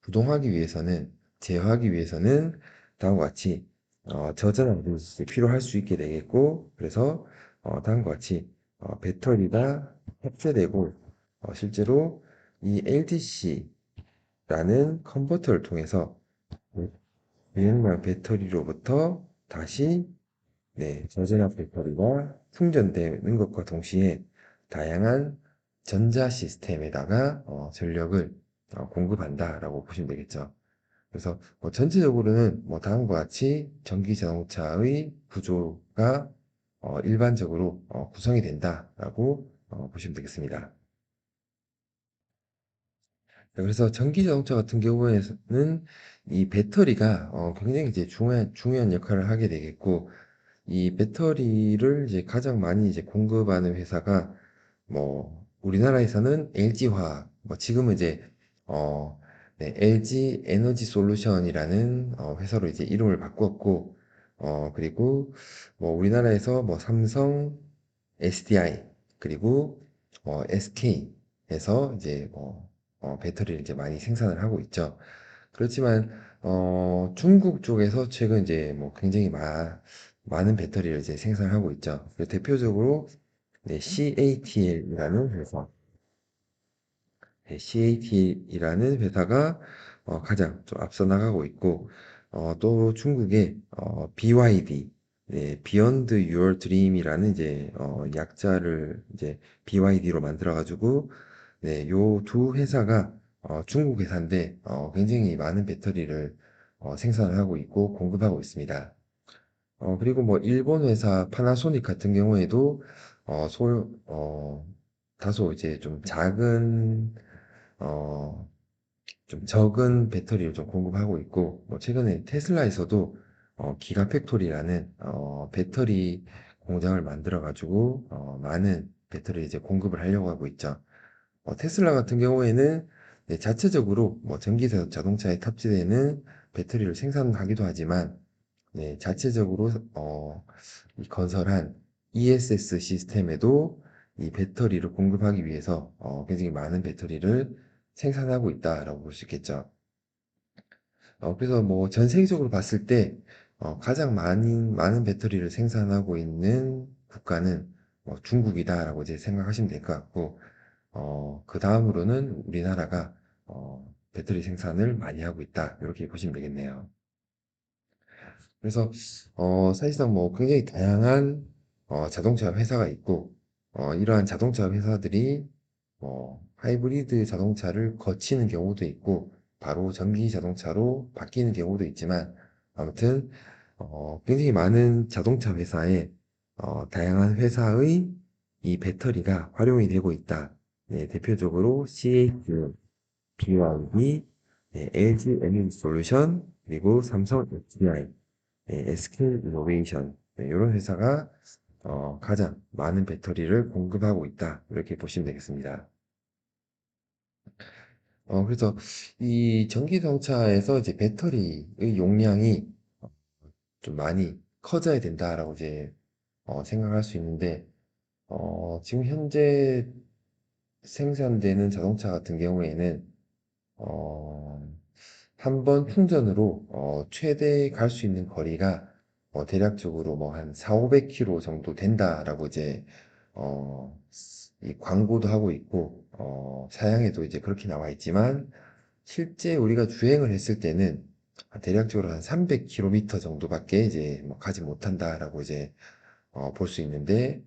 구동하기 위해서는 제어하기 위해서는 다음과 같이 저전압이 필요할 수 있게 되겠고 그래서 다음과 같이 배터리가 탑재되고 실제로 이 LDC라는 컨버터를 통해서 유연한 배터리로부터 다시 저전압 배터리가 충전되는 것과 동시에 다양한 전자 시스템에다가 전력을 공급한다라고 보시면 되겠죠. 그래서 뭐 전체적으로는 뭐 다음과 같이 전기 자동차의 구조가 일반적으로 구성이 된다라고 보시면 되겠습니다. 그래서 전기 자동차 같은 경우에는 이 배터리가 굉장히 이제 중요한 역할을 하게 되겠고 이 배터리를 이제 가장 많이 이제 공급하는 회사가 뭐 우리나라에서는 LG화학, 뭐 지금은 이제 LG 에너지 솔루션이라는 회사로 이제 이름을 바꿨고 그리고 뭐 우리나라에서 뭐 삼성, SDI 그리고 SK에서 이제 배터리를 이제 많이 생산을 하고 있죠. 그렇지만 중국 쪽에서 최근 이제 뭐 굉장히 많은 배터리를 이제 생산하고 있죠. 대표적으로 CATL이라는 회사, CAT이라는 회사가 가장 좀 앞서 나가고 있고, 또 중국의 BYD, 네, Beyond Your Dream이라는 이제 약자를 이제 BYD로 만들어가지고, 네, 요 두 회사가 중국 회사인데 굉장히 많은 배터리를 생산을 하고 있고 공급하고 있습니다. 그리고 뭐 일본 회사 파나소닉 같은 경우에도 어, 소, 어, 다소 이제 좀 작은 어, 좀 적은 배터리를 좀 공급하고 있고, 뭐 최근에 테슬라에서도 기가팩토리라는 배터리 공장을 만들어 가지고 많은 배터리를 이제 공급을 하려고 하고 있죠. 테슬라 같은 경우에는 네, 자체적으로 뭐 전기 자동차에 탑재되는 배터리를 생산하기도 하지만 네, 자체적으로 이 건설한 ESS 시스템에도 이 배터리를 공급하기 위해서 굉장히 많은 배터리를 생산하고 있다라고 볼 수 있겠죠. 그래서 뭐 전 세계적으로 봤을 때 가장 많은 배터리를 생산하고 있는 국가는 중국이다라고 이제 생각하시면 될 것 같고, 그 다음으로는 우리나라가 배터리 생산을 많이 하고 있다. 이렇게 보시면 되겠네요. 그래서 사실상 뭐 굉장히 다양한 자동차 회사가 있고 이러한 자동차 회사들이 하이브리드 자동차를 거치는 경우도 있고 바로 전기 자동차로 바뀌는 경우도 있지만 아무튼 굉장히 많은 자동차 회사에 다양한 회사의 이 배터리가 활용이 되고 있다. 네, 대표적으로 CAT, BYD, 네, LG 에너지 솔루션, 그리고 삼성 SDI, SK 이노베이션 이런 회사가 가장 많은 배터리를 공급하고 있다. 이렇게 보시면 되겠습니다. 그래서 이 전기 자동차에서 이제 배터리의 용량이 좀 많이 커져야 된다라고 이제 생각할 수 있는데 지금 현재 생산되는 자동차 같은 경우에는 어, 한 번 충전으로 최대 갈 수 있는 거리가 대략적으로 뭐 한 4, 500km 정도 된다라고 이제 어, 이 광고도 하고 있고 사양에도 이제 그렇게 나와 있지만 실제 우리가 주행을 했을 때는 대략적으로 한 300km 정도밖에 이제 뭐 가지 못한다라고 이제 볼 수 있는데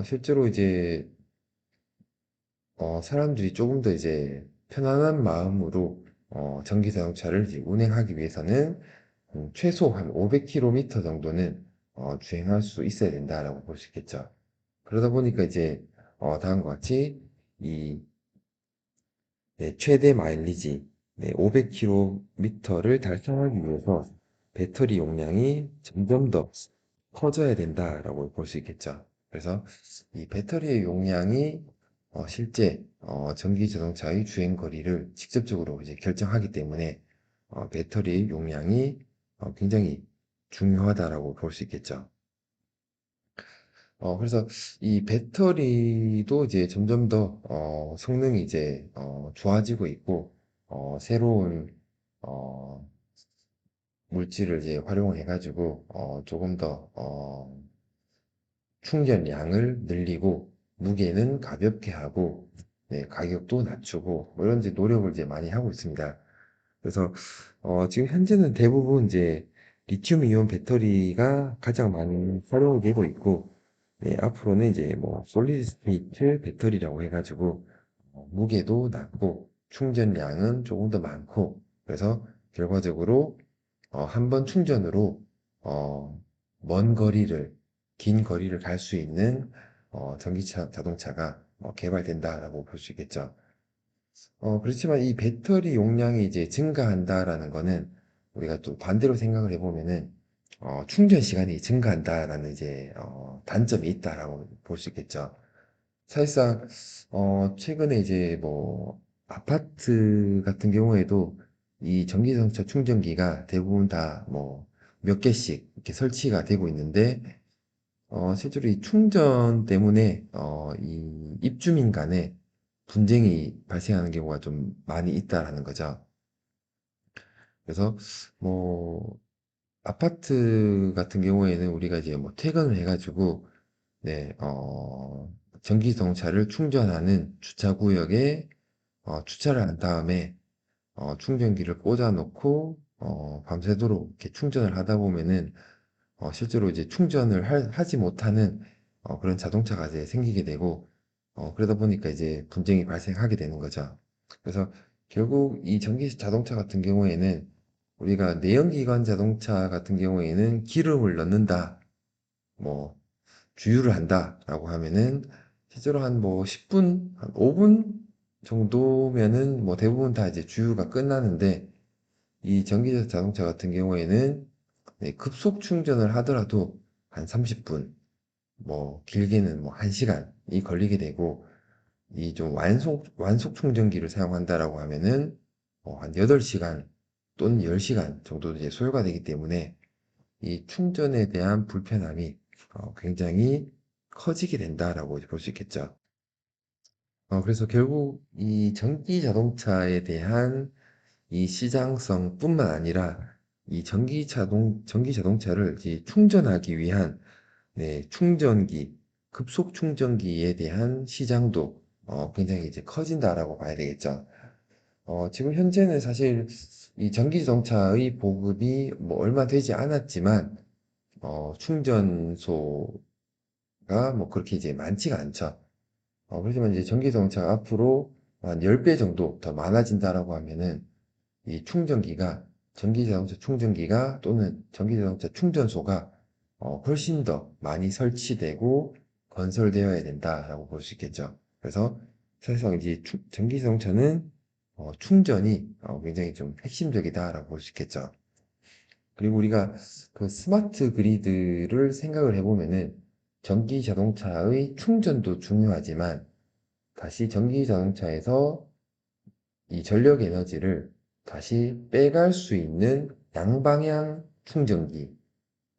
실제로 이제 사람들이 조금 더 이제 편안한 마음으로 전기 자동차를 이제 운행하기 위해서는 최소 한 500km 정도는 주행할 수 있어야 된다라고 볼 수 있겠죠. 그러다 보니까 이제 다음과 같이 이 네, 최대 마일리지 500km를 달성하기 위해서 배터리 용량이 점점 더 커져야 된다라고 볼 수 있겠죠. 그래서 이 배터리의 용량이 실제 전기 자동차의 주행 거리를 직접적으로 이제 결정하기 때문에 배터리 용량이 굉장히 중요하다라고 볼 수 있겠죠. 그래서 이 배터리도 이제 점점 더 성능이 이제 좋아지고 있고 새로운 어, 물질을 이제 활용해 가지고 조금 더 충전량을 늘리고 무게는 가볍게 하고 네, 가격도 낮추고 뭐 이런 이제 노력을 이제 많이 하고 있습니다. 그래서 지금 현재는 대부분 이제 리튬 이온 배터리가 가장 많이 활용이 되고 있고 네, 앞으로는 이제 뭐 솔리드 스테이트 배터리라고 해가지고 무게도 낮고 충전량은 조금 더 많고 그래서 결과적으로 한 번 충전으로 어, 먼 거리를 긴 거리를 갈 수 있는 전기차 자동차가 개발된다라고 볼 수 있겠죠. 그렇지만 이 배터리 용량이 이제 증가한다라는 거는 우리가 또 반대로 생각을 해보면은 충전 시간이 증가한다라는 이제 단점이 있다라고 볼 수 있겠죠. 사실상 최근에 이제 뭐 아파트 같은 경우에도 이 전기자동차 충전기가 대부분 다 뭐 몇 개씩 이렇게 설치가 되고 있는데 실제로 이 충전 때문에 이 입주민 간에 분쟁이 발생하는 경우가 좀 많이 있다라는 거죠. 그래서 뭐 아파트 같은 경우에는 우리가 이제 뭐 퇴근을 해가지고 네, 전기 자동차를 충전하는 주차 구역에 주차를 한 다음에 충전기를 꽂아 놓고 밤새도록 이렇게 충전을 하다 보면은 실제로 이제 충전을 하지 못하는 그런 자동차가 이제 생기게 되고 그러다 보니까 이제 분쟁이 발생하게 되는 거죠. 그래서 결국 이 전기 자동차 같은 경우에는 우리가 내연기관 자동차 같은 경우에는 기름을 넣는다, 뭐 주유를 한다라고 하면은 실제로 한 뭐 10분, 한 5분 정도면은 뭐 대부분 다 이제 주유가 끝나는데 이 전기 자동차 같은 경우에는 네, 급속 충전을 하더라도 한 30분, 뭐 길게는 뭐 1시간이 걸리게 되고 이 좀 완속 충전기를 사용한다라고 하면은 한 8시간 또는 10시간 정도 이제 소요가 되기 때문에 이 충전에 대한 불편함이 굉장히 커지게 된다라고 볼 수 있겠죠. 그래서 결국 이 전기 자동차에 대한 이 시장성뿐만 아니라 이 전기 자동차를 이제 충전하기 위한 네, 충전기, 급속 충전기에 대한 시장도 굉장히 이제 커진다라고 봐야 되겠죠. 지금 현재는 사실 이 전기 자동차의 보급이 뭐 얼마 되지 않았지만 충전소가 뭐 그렇게 이제 많지가 않죠. 그렇지만 이제 전기 자동차가 앞으로 한 10배 정도 더 많아진다라고 하면은 이 충전기가 전기 자동차 충전기가 또는 전기 자동차 충전소가 훨씬 더 많이 설치되고 건설되어야 된다라고 볼 수 있겠죠. 그래서 사실상 이제 전기 자동차는 충전이 굉장히 좀 핵심적이다라고 볼 수 있겠죠. 그리고 우리가 그 스마트 그리드를 생각을 해보면은 전기 자동차의 충전도 중요하지만 다시 전기 자동차에서 이 전력 에너지를 다시 빼갈 수 있는 양방향 충전기.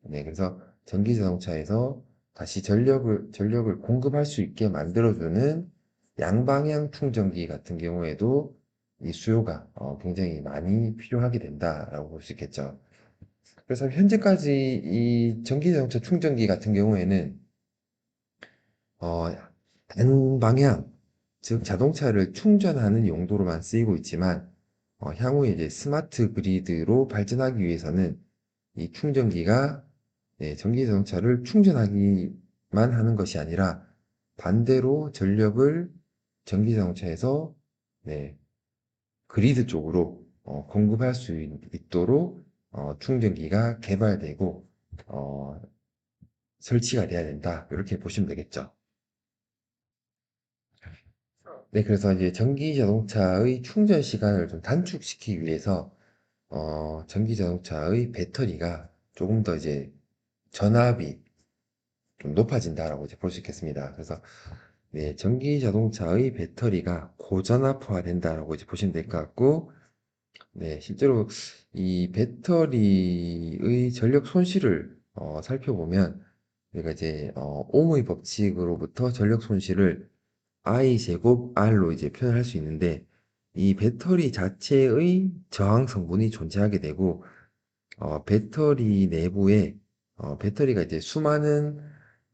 네, 그래서 전기 자동차에서 다시 전력을 공급할 수 있게 만들어주는 양방향 충전기 같은 경우에도 이 수요가 굉장히 많이 필요하게 된다라고 볼 수 있겠죠. 그래서 현재까지 이 전기 자동차 충전기 같은 경우에는 어, 단방향, 즉 자동차를 충전하는 용도로만 쓰이고 있지만 향후에 이제 스마트 그리드로 발전하기 위해서는 이 충전기가 네, 전기 자동차를 충전하기만 하는 것이 아니라 반대로 전력을 전기 자동차에서 네, 그리드 쪽으로 공급할 수 있도록 충전기가 개발되고 어, 설치가 돼야 된다. 이렇게 보시면 되겠죠. 네, 그래서 이제 전기 자동차의 충전 시간을 좀 단축시키기 위해서 전기 자동차의 배터리가 조금 더 이제 전압이 좀 높아진다라고 이제 볼 수 있겠습니다. 그래서 네, 전기 자동차의 배터리가 고전압화 된다라고 이제 보시면 될 것 같고, 네, 실제로 이 배터리의 전력 손실을 살펴보면 우리가 이제 ohm의 법칙으로부터 전력 손실을 I 제곱 R로 이제 표현할 수 있는데 이 배터리 자체의 저항 성분이 존재하게 되고 배터리 내부에 배터리가 이제 수많은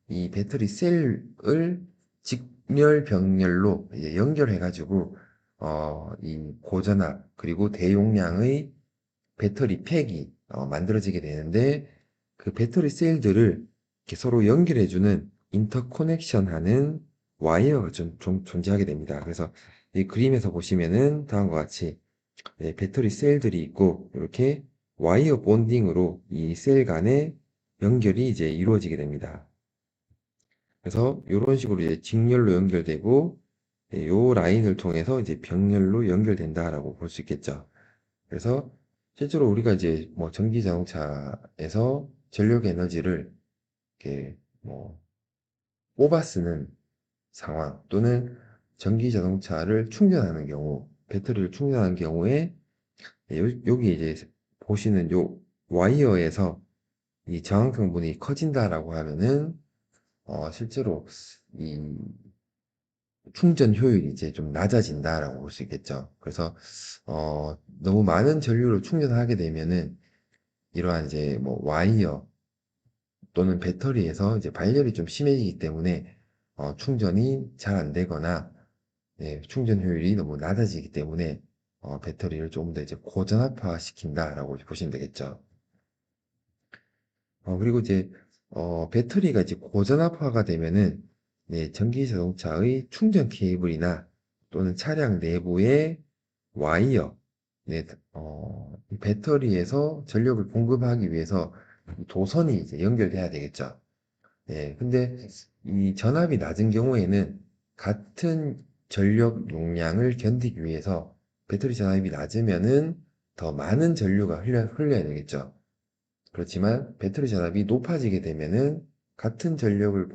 이 배터리 셀을 직렬 병렬로 이제 연결해 가지고 이 고전압 그리고 대용량의 배터리 팩이 만들어지게 되는데 그 배터리 셀들을 이렇게 서로 연결해주는 인터커넥션 하는 와이어가 좀 존재하게 됩니다. 그래서 이 그림에서 보시면은 다음과 같이 네, 배터리 셀들이 있고 이렇게 와이어 본딩으로 이 셀 간의 연결이 이제 이루어지게 됩니다. 그래서 이런 식으로 이제 직렬로 연결되고 요 라인을 통해서 이제 병렬로 연결된다라고 볼 수 있겠죠. 그래서 실제로 우리가 이제 뭐 전기 자동차에서 전력 에너지를 이렇게 뭐 뽑아 쓰는 상황 또는 전기 자동차를 충전하는 경우, 배터리를 충전하는 경우에 여기 이제 보시는 요 와이어에서 이 저항 성분이 커진다라고 하면은 실제로 이 충전 효율이 이제 좀 낮아진다라고 볼 수 있겠죠. 그래서 너무 많은 전류를 충전하게 되면은 이러한 이제 뭐 와이어 또는 배터리에서 이제 발열이 좀 심해지기 때문에 충전이 잘 안 되거나 예, 충전 효율이 너무 낮아지기 때문에 배터리를 조금 더 이제 고전압화 시킨다라고 보시면 되겠죠. 그리고 이제 배터리가 이제 고전압화가 되면은 네, 전기 자동차의 충전 케이블이나 또는 차량 내부의 와이어, 네, 이 배터리에서 전력을 공급하기 위해서 이 도선이 이제 연결돼야 되겠죠. 예, 근데 이 전압이 낮은 경우에는 같은 전력 용량을 견디기 위해서 배터리 전압이 낮으면은 더 많은 전류가 흘려야 되겠죠. 그렇지만 배터리 전압이 높아지게 되면은 같은 전력을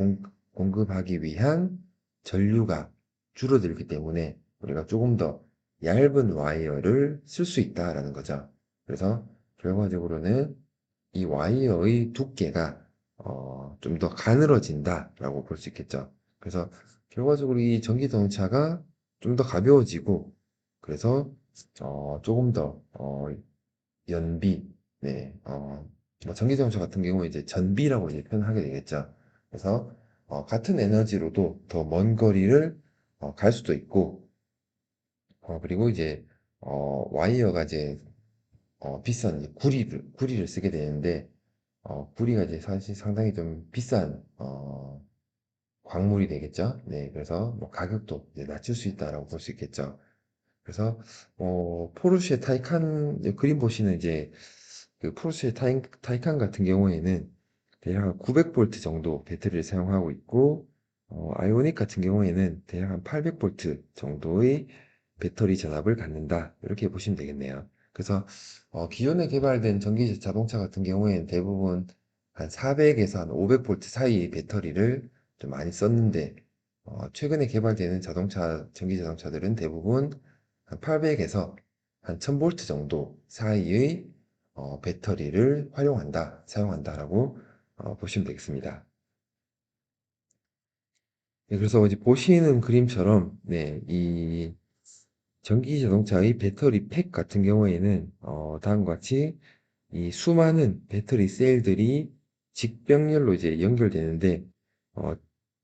공급하기 위한 전류가 줄어들기 때문에 우리가 조금 더 얇은 와이어를 쓸 수 있다라는 거죠. 그래서 결과적으로는 이 와이어의 두께가 좀 더 가늘어진다라고 볼 수 있겠죠. 그래서 결과적으로 이 전기 자동차가 좀 더 가벼워지고 그래서 조금 더 연비, 네, 뭐 전기자동차 같은 경우에 이제 전비라고 이제 표현하게 되겠죠. 그래서 같은 에너지로도 더 먼 거리를 갈 수도 있고, 그리고 이제 와이어가 이제 비싼 이제 구리를 쓰게 되는데, 구리가 이제 사실 상당히 좀 비싼 광물이 되겠죠. 네, 그래서 뭐 가격도 이제 낮출 수 있다라고 볼 수 있겠죠. 그래서 포르쉐 타이칸 이제 그림 보시는 이제 그 포르쉐 타이칸 같은 경우에는 대략 한 900V 정도 배터리를 사용하고 있고 아이오닉 같은 경우에는 대략 한 800V 정도의 배터리 전압을 갖는다 이렇게 보시면 되겠네요. 그래서 기존에 개발된 전기 자동차 같은 경우에는 대부분 한 400에서 한 500V 사이의 배터리를 좀 많이 썼는데 최근에 개발되는 전기 자동차들은 대부분 한 800에서 한 1000V 정도 사이의 배터리를 사용한다라고 보시면 되겠습니다. 네, 그래서 이제 보시는 그림처럼, 네, 이 전기 자동차의 배터리 팩 같은 경우에는, 다음과 같이 이 수많은 배터리 셀들이 직병렬로 이제 연결되는데, 어,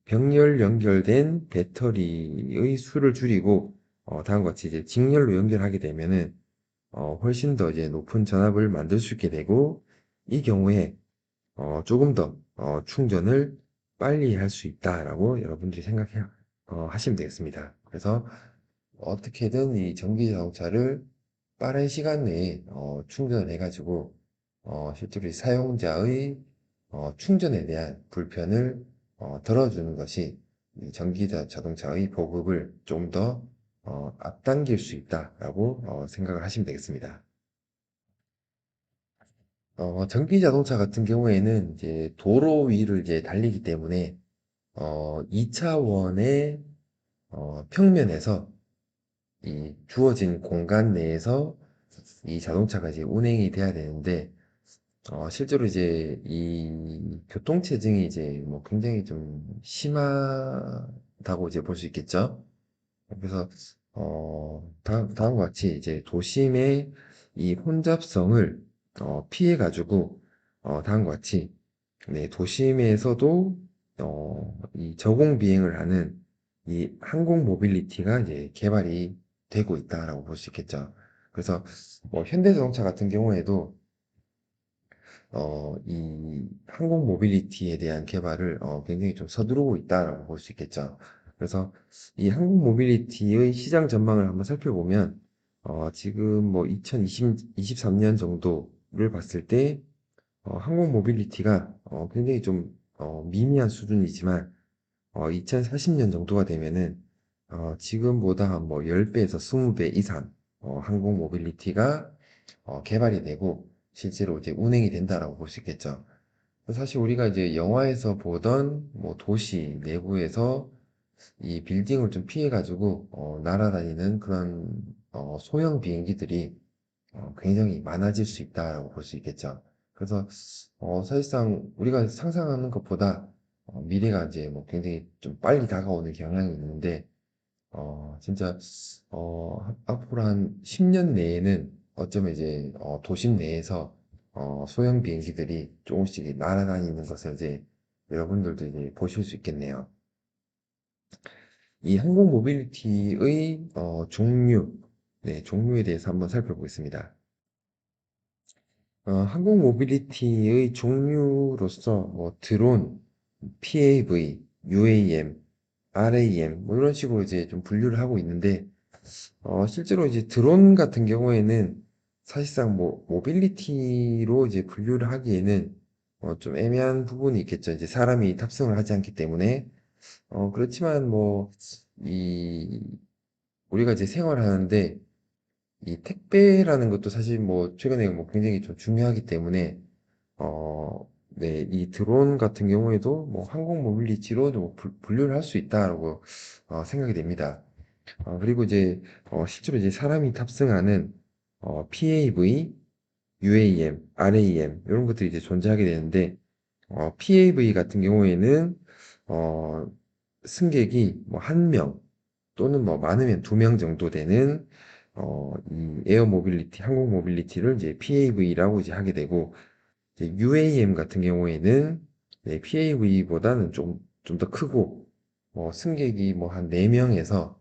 병렬 연결된 배터리의 수를 줄이고, 다음과 같이 이제 직렬로 연결하게 되면은, 훨씬 더 이제 높은 전압을 만들 수 있게 되고, 이 경우에 조금 더 충전을 빨리 할 수 있다라고 여러분들이 하시면 되겠습니다. 그래서 어떻게든 이 전기 자동차를 빠른 시간 내에 충전을 해가지고 실제로 이 사용자의 충전에 대한 불편을 덜어주는 것이 이 전기 자동차의 보급을 좀 더 앞당길 수 있다라고 생각을 하시면 되겠습니다. 전기 자동차 같은 경우에는 이제 도로 위를 이제 달리기 때문에 2차원의 평면에서 이 주어진 공간 내에서 이 자동차가 이제 운행이 돼야 되는데 실제로 이제 이 교통체증이 이제 뭐 굉장히 좀 심하다고 이제 볼 수 있겠죠. 그래서 다음과 같이 이제 도심의 이 혼잡성을 피해 가지고 다음과 같이 네, 도심에서도 이 저공 비행을 하는 이 항공 모빌리티가 이제 개발이 되고 있다라고 볼 수 있겠죠. 그래서 뭐 현대자동차 같은 경우에도 이 항공 모빌리티에 대한 개발을 굉장히 좀 서두르고 있다라고 볼 수 있겠죠. 그래서 이 항공 모빌리티의 시장 전망을 한번 살펴보면 지금 뭐 2023년 정도를 봤을 때 항공 모빌리티가 굉장히 좀 미미한 수준이지만 2040년 정도가 되면은 지금보다 한 뭐 10배에서 20배 이상 항공 모빌리티가 개발이 되고 실제로 이제 운행이 된다라고 볼 수 있겠죠. 사실 우리가 이제 영화에서 보던 뭐 도시 내부에서 이 빌딩을 좀 피해 가지고 날아다니는 그런 소형 비행기들이 굉장히 많아질 수 있다라고 볼 수 있겠죠. 그래서 사실상 우리가 상상하는 것보다 미래가 이제 뭐 굉장히 좀 빨리 다가오는 경향이 있는데 진짜 앞으로 한 10년 내에는 어쩌면 이제 도심 내에서 소형 비행기들이 조금씩 날아다니는 것을 이제 여러분들도 이제 보실 수 있겠네요. 이 항공 모빌리티의 종류에 대해서 한번 살펴보겠습니다. 항공 모빌리티의 종류로서 뭐 드론, PAV, UAM, RAM 뭐 이런 식으로 이제 좀 분류를 하고 있는데 실제로 이제 드론 같은 경우에는 사실상 뭐 모빌리티로 이제 분류를 하기에는 좀 애매한 부분이 있겠죠. 이제 사람이 탑승을 하지 않기 때문에 그렇지만 뭐 이 우리가 이제 생활하는데 이 택배라는 것도 사실 뭐 최근에 뭐 굉장히 좀 중요하기 때문에 네, 이 드론 같은 경우에도 뭐 항공 모빌리티로 좀 분류를 할 수 있다라고 생각이 됩니다. 그리고 이제 실제로 이제 사람이 탑승하는 PAV, UAM, RAM 이런 것들이 이제 존재하게 되는데 PAV 같은 경우에는 어, 승객이 뭐 한 명 또는 뭐 많으면 두 명 정도 되는 이 에어 모빌리티, 항공 모빌리티를 이제 PAV라고 이제 하게 되고 이제 UAM 같은 경우에는 PAV보다는 좀 더 크고 승객이 뭐 한 4명에서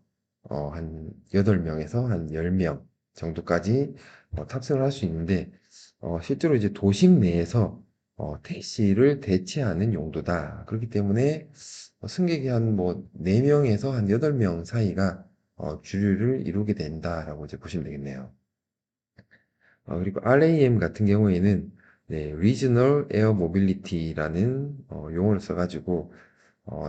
한 8명에서 한 10명 정도까지 탑승을 할 수 있는데 실제로 이제 도심 내에서 택시를 대체하는 용도다. 그렇기 때문에 승객이 한 뭐 4명에서 한 8명 사이가 주류를 이루게 된다라고 이제 보시면 되겠네요. 그리고 RAM 같은 경우에는 네, Regional Air Mobility라는 용어를 써가지고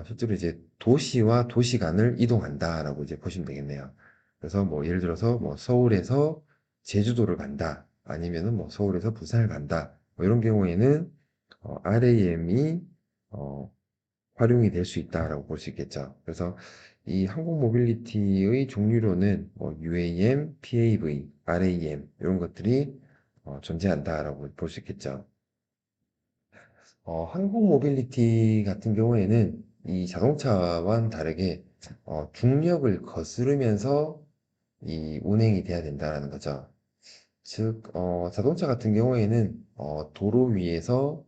실제로 이제 도시와 도시 간을 이동한다라고 이제 보시면 되겠네요. 그래서 뭐 예를 들어서 뭐 서울에서 제주도를 간다, 아니면은 뭐 서울에서 부산을 간다, 뭐 이런 경우에는 RAM이 활용이 될 수 있다라고 볼 수 있겠죠. 그래서 이 항공 모빌리티의 종류로는 뭐 UAM, PAV, RAM 이런 것들이 존재한다라고 볼 수 있겠죠. 항공 모빌리티 같은 경우에는 이 자동차와는 다르게 중력을 거스르면서 이 운행이 돼야 된다는 거죠. 즉, 자동차 같은 경우에는 도로 위에서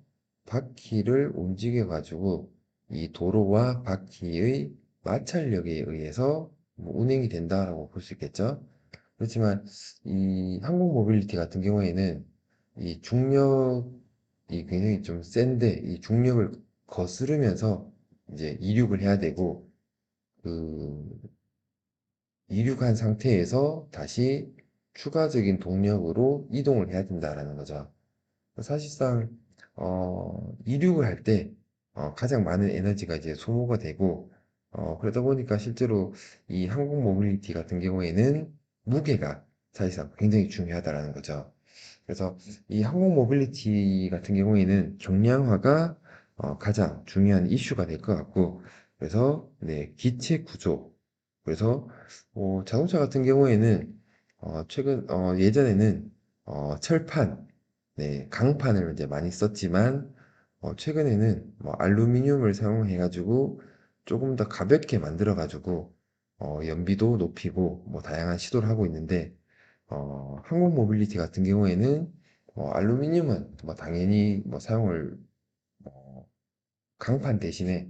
바퀴를 움직여 가지고 이 도로와 바퀴의 마찰력에 의해서 뭐 운행이 된다라고 볼 수 있겠죠. 그렇지만 이 항공 모빌리티 같은 경우에는 이 중력이 굉장히 좀 센데 이 중력을 거스르면서 이제 이륙을 해야 되고 그 이륙한 상태에서 다시 추가적인 동력으로 이동을 해야 된다라는 거죠. 사실상 이륙을 할 때 가장 많은 에너지가 이제 소모가 되고 그러다 보니까 실제로 이 항공 모빌리티 같은 경우에는 무게가 사실상 굉장히 중요하다라는 거죠. 그래서 이 항공 모빌리티 같은 경우에는 경량화가 가장 중요한 이슈가 될 것 같고 그래서 네, 기체 구조 그래서 자동차 같은 경우에는 예전에는 철판 네, 강판을 이제 많이 썼지만 최근에는 뭐 알루미늄을 사용해 가지고 조금 더 가볍게 만들어 가지고 연비도 높이고 뭐 다양한 시도를 하고 있는데 항공 모빌리티 같은 경우에는 알루미늄은 뭐 당연히 뭐 사용을 어, 강판 대신에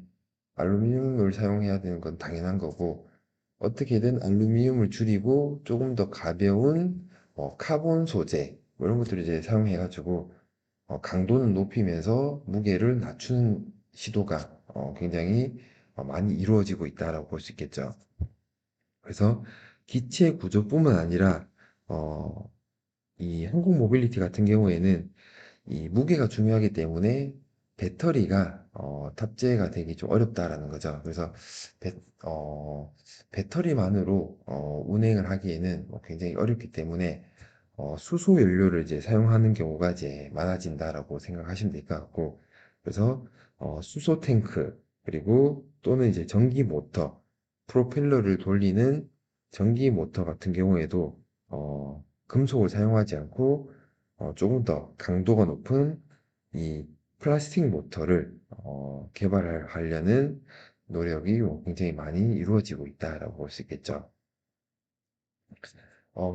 알루미늄을 사용해야 되는 건 당연한 거고 어떻게든 알루미늄을 줄이고 조금 더 가벼운 카본 소재 뭐 이런 것들을 이제 사용해 가지고 강도는 높이면서 무게를 낮추는 시도가 굉장히 많이 이루어지고 있다라고 볼 수 있겠죠. 그래서 기체 구조뿐만 아니라 어, 이 항공 모빌리티 같은 경우에는 이 무게가 중요하기 때문에 배터리가 탑재가 되기 좀 어렵다라는 거죠. 그래서 배, 어, 배터리만으로 운행을 하기에는 뭐 굉장히 어렵기 때문에 수소 연료를 이제 사용하는 경우가 이제 많아진다라고 생각하시면 될 것 같고 그래서 수소 탱크 그리고 또는 이제 전기 모터 프로펠러를 돌리는 전기 모터 같은 경우에도 금속을 사용하지 않고 조금 더 강도가 높은 이 플라스틱 모터를 개발하려는 노력이 굉장히 많이 이루어지고 있다라고 볼 수 있겠죠.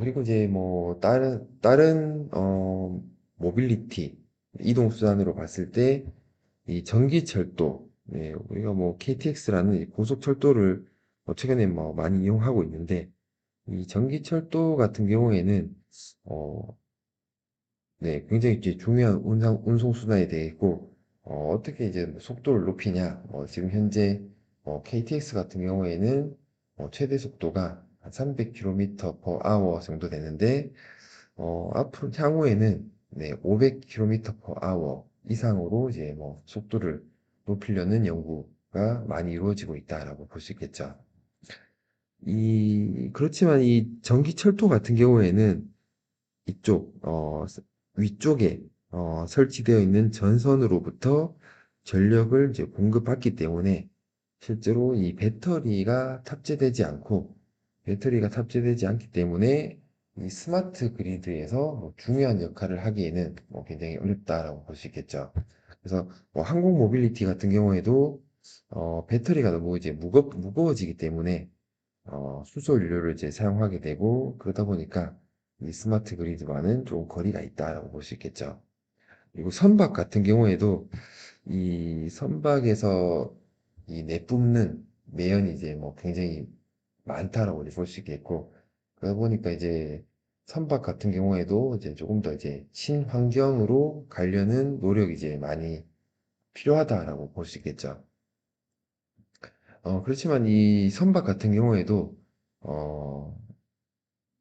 그리고 이제 뭐 다른 모빌리티 이동 수단으로 봤을 때 이 전기철도 우리가 뭐 KTX라는 이 고속철도를 최근에 뭐 많이 이용하고 있는데, 이 전기철도 같은 경우에는, 어, 네, 굉장히 이제 중요한 운송수단이 되겠고, 어떻게 이제 뭐 속도를 높이냐, 지금 현재 KTX 같은 경우에는 최대 속도가 한 300km per hour 정도 되는데, 앞으로 향후에는 네, 500km per hour 이상으로 이제 뭐 속도를 높이려는 연구가 많이 이루어지고 있다라고 볼 수 있겠죠. 그렇지만 이 전기철도 같은 경우에는 이쪽, 위쪽에, 설치되어 있는 전선으로부터 전력을 이제 공급받기 때문에 실제로 이 배터리가 탑재되지 않기 때문에 이 스마트 그리드에서 뭐 중요한 역할을 하기에는 굉장히 어렵다라고 볼 수 있겠죠. 그래서 뭐 항공 모빌리티 같은 경우에도 배터리가 너무 이제 무거워지기 때문에 수소 연료를 이제 사용하게 되고 그러다 보니까 이 스마트 그리드와는 좀 거리가 있다라고 볼 수 있겠죠. 그리고 선박 같은 경우에도 이 선박에서 이 내뿜는 매연이 이제 뭐 굉장히 많다라고 볼 수 있겠고 그러다 보니까 이제 선박 같은 경우에도 이제 조금 더 이제 친환경으로 가려는 노력이 이제 많이 필요하다라고 볼 수 있겠죠. 그렇지만 이 선박 같은 경우에도 어,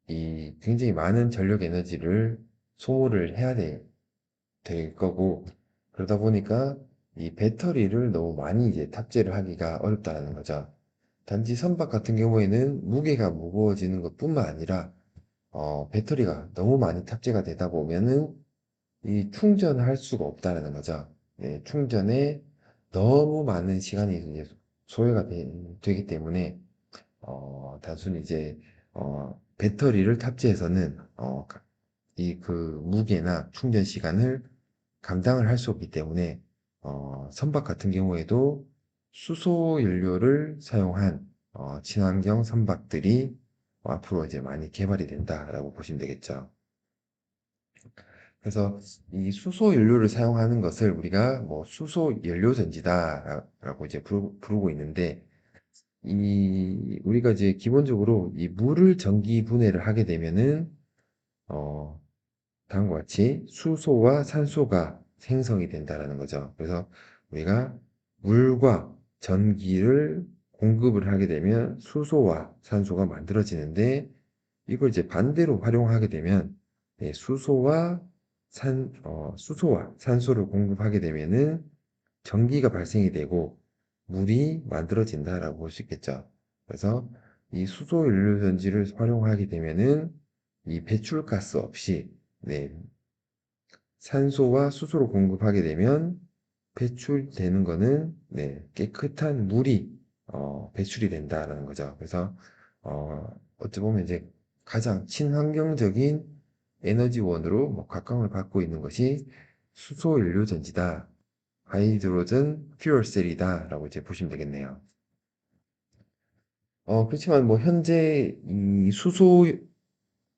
이 굉장히 많은 전력 에너지를 소모를 해야 될 거고, 그러다 보니까 이 배터리를 너무 많이 이제 탑재를 하기가 어렵다는 거죠. 단지 선박 같은 경우에는 무게가 무거워지는 것뿐만 아니라, 배터리가 너무 많이 탑재가 되다 보면은 이 충전할 수가 없다는 거죠. 네, 충전에 너무 많은 시간이 이제 소요가 되기 때문에 단순히 이제, 배터리를 탑재해서는, 이 그 무게나 충전 시간을 감당을 할 수 없기 때문에, 선박 같은 경우에도 수소 연료를 사용한, 친환경 선박들이 앞으로 이제 많이 개발이 된다라고 보시면 되겠죠. 그래서 이 수소 연료를 사용하는 것을 우리가 뭐 수소 연료 전지다라고 이제 부르고 있는데, 우리가 이제 기본적으로 이 물을 전기 분해를 하게 되면은, 어, 다음과 같이 수소와 산소가 생성이 된다라는 거죠. 그래서 우리가 물과 전기를 공급을 하게 되면 수소와 산소가 만들어지는데, 이걸 이제 반대로 활용하게 되면, 예, 수소와 산소를 공급하게 되면은 전기가 발생이 되고 물이 만들어진다라고 볼 수 있겠죠. 그래서 이 수소 연료전지를 활용하게 되면은 이 배출가스 없이 네, 산소와 수소를 공급하게 되면 배출되는 거는 네, 깨끗한 물이 배출이 된다라는 거죠. 그래서 어찌 보면 이제 가장 친환경적인 에너지원으로 뭐 각광을 받고 있는 것이 수소 연료전지다. 하이드로전 퓨얼셀이다라고 이제 보시면 되겠네요. 그렇지만 뭐 현재 이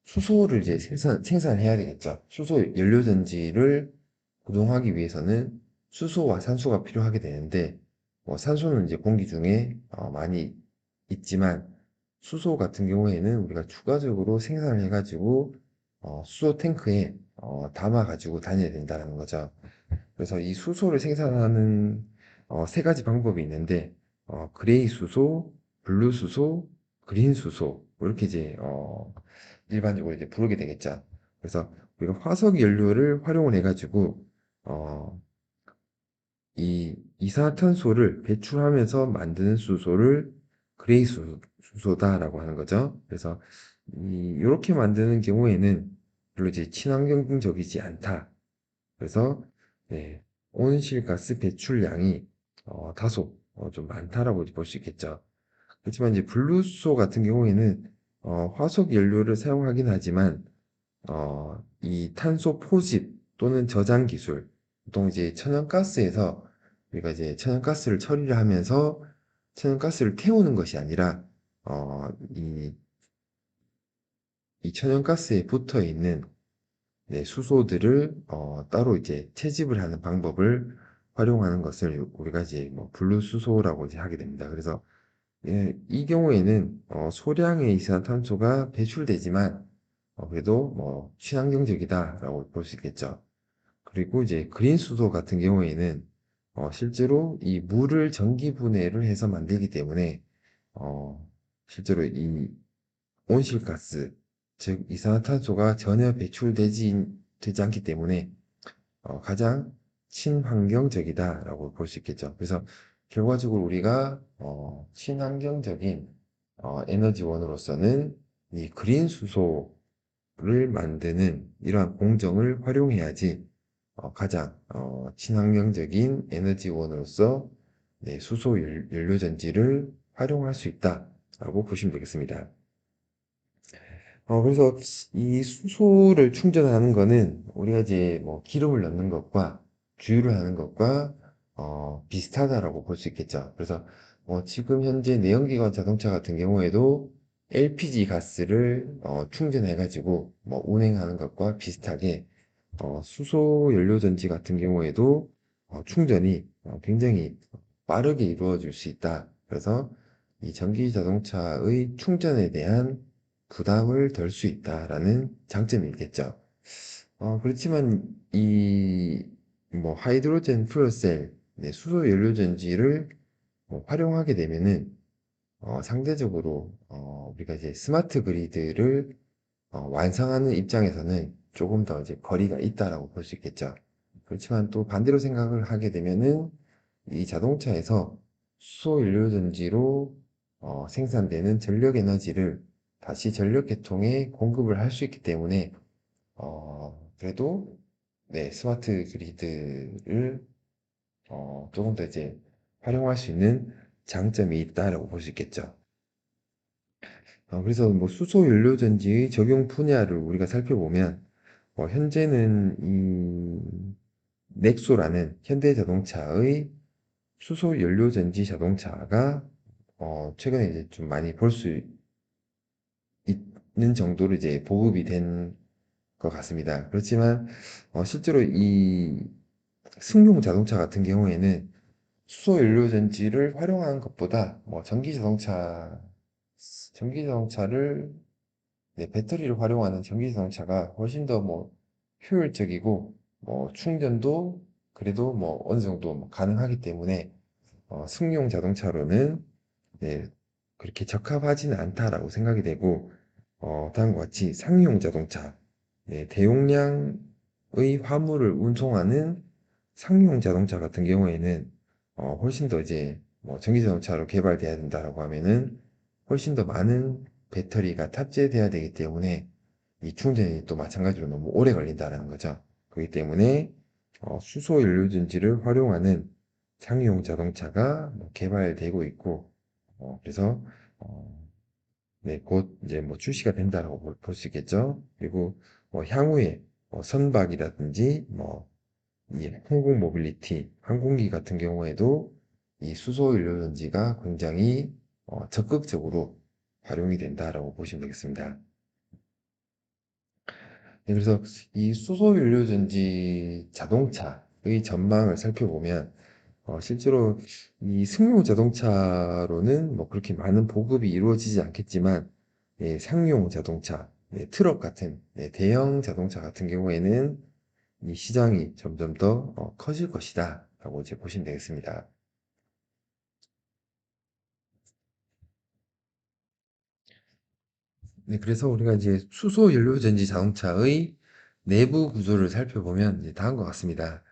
수소를 이제 생산해야 되겠죠. 수소 연료전지를 구동하기 위해서는 수소와 산소가 필요하게 되는데, 산소는 이제 공기 중에 많이 있지만, 수소 같은 경우에는 우리가 추가적으로 생산을 해가지고, 수소 탱크에 담아가지고 다녀야 된다는 거죠. 그래서 이 수소를 생산하는 세 가지 방법이 있는데 그레이 수소, 블루 수소, 그린 수소 뭐 이렇게 이제 일반적으로 이제 부르게 되겠죠. 그래서 우리가 화석 연료를 활용을 해가지고 어, 이 이산화탄소를 배출하면서 만드는 수소를 그레이 수소다라고 하는 거죠. 그래서 이렇게 만드는 경우에는 별로 이제 친환경적이지 않다. 그래서 네, 온실가스 배출량이 다소 좀 많다라고 볼 수 있겠죠. 그렇지만 이제 블루수소 같은 경우에는 화석 연료를 사용하긴 하지만 이 탄소 포집 또는 저장 기술, 보통 이제 천연가스에서 우리가 이제 천연가스를 처리를 하면서 천연가스를 태우는 것이 아니라 어, 이, 이 천연가스에 붙어 있는 네, 수소들을 따로 이제 채집을 하는 방법을 활용하는 것을 우리가 이제 뭐 분류수소라고 이제 하게 됩니다. 그래서 예, 이 경우에는 소량의 이산화탄소가 배출되지만 그래도 친환경적이다라고 볼 수 있겠죠. 그리고 이제 그린 수소 같은 경우에는 실제로 이 물을 전기 분해를 해서 만들기 때문에 어, 실제로 이 온실가스, 즉 이산화탄소가 전혀 되지 않기 때문에 가장 친환경적이다라고 볼 수 있겠죠. 그래서 결과적으로 우리가 친환경적인 에너지원으로서는 이 그린 수소를 만드는 이러한 공정을 활용해야지 가장 친환경적인 에너지원으로서 네, 수소 연료 전지를 활용할 수 있다라고 보시면 되겠습니다. 그래서 이 수소를 충전하는 거는 우리가 이제 뭐 기름을 넣는 것과 주유를 하는 것과 비슷하다라고 볼 수 있겠죠. 그래서 지금 현재 내연기관 자동차 같은 경우에도 LPG 가스를 충전해가지고 운행하는 것과 비슷하게 수소 연료전지 같은 경우에도 충전이 굉장히 빠르게 이루어질 수 있다. 그래서 이 전기 자동차의 충전에 대한 부담을 덜 수 있다라는 장점이 있겠죠. 그렇지만 이 하이드로젠 fuel cell, 네, 수소 연료전지를 활용하게 되면은 상대적으로 우리가 이제 스마트 그리드를 완성하는 입장에서는 조금 더 이제 거리가 있다라고 볼 수 있겠죠. 그렇지만 또 반대로 생각을 하게 되면은 이 자동차에서 수소 연료전지로 생산되는 전력 에너지를 다시 전력계통에 공급을 할 수 있기 때문에 그래도 네, 스마트 그리드를 조금 더 이제 활용할 수 있는 장점이 있다라고 볼 수 있겠죠. 그래서 수소 연료전지의 적용 분야를 우리가 살펴보면 현재는 이 넥소라는 현대자동차의 수소 연료전지 자동차가 최근에 이제 좀 많이 볼 수 있는 정도로 이제 보급이 된 것 같습니다. 그렇지만 실제로 이 승용 자동차 같은 경우에는 수소 연료전지를 활용하는 것보다 전기 자동차를 네, 배터리를 활용하는 전기 자동차가 훨씬 더 효율적이고 충전도 그래도 어느 정도 가능하기 때문에 승용 자동차로는 네, 그렇게 적합하지는 않다라고 생각이 되고 다음과 같이 상용 자동차, 네, 대용량의 화물을 운송하는 상용 자동차 같은 경우에는 훨씬 더 이제 전기 자동차로 개발돼야 된다라고 하면은 훨씬 더 많은 배터리가 탑재돼야 되기 때문에 이 충전이 또 마찬가지로 너무 오래 걸린다라는 거죠. 그렇기 때문에 수소 연료전지를 활용하는 상용 자동차가 개발되고 있고 그래서 어, 네, 곧 이제 출시가 된다라고 볼 수 있겠죠. 그리고 향후에 선박이라든지 이 항공 모빌리티, 항공기 같은 경우에도 이 수소 연료전지가 굉장히 적극적으로 활용이 된다라고 보시면 되겠습니다. 네, 그래서 이 수소 연료전지 자동차의 전망을 살펴보면 실제로 이 승용 자동차로는 그렇게 많은 보급이 이루어지지 않겠지만 예, 상용 자동차, 네, 트럭 같은 대형 자동차 같은 경우에는 이 시장이 점점 더 커질 것이다 라고 이제 보시면 되겠습니다. 네, 그래서 우리가 이제 수소 연료전지 자동차의 내부 구조를 살펴보면 이제 다음과 같습니다.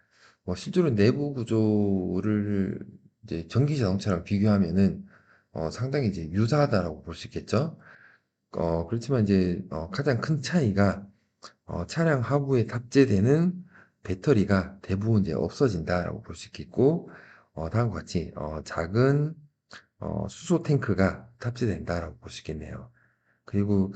실제로 내부 구조를 이제 전기 자동차랑 비교하면은 상당히 이제 유사하다라고 볼 수 있겠죠. 그렇지만 이제 가장 큰 차이가 차량 하부에 탑재되는 배터리가 대부분 이제 없어진다라고 볼 수 있겠고, 다음과 같이 작은 수소 탱크가 탑재된다라고 볼 수 있겠네요. 그리고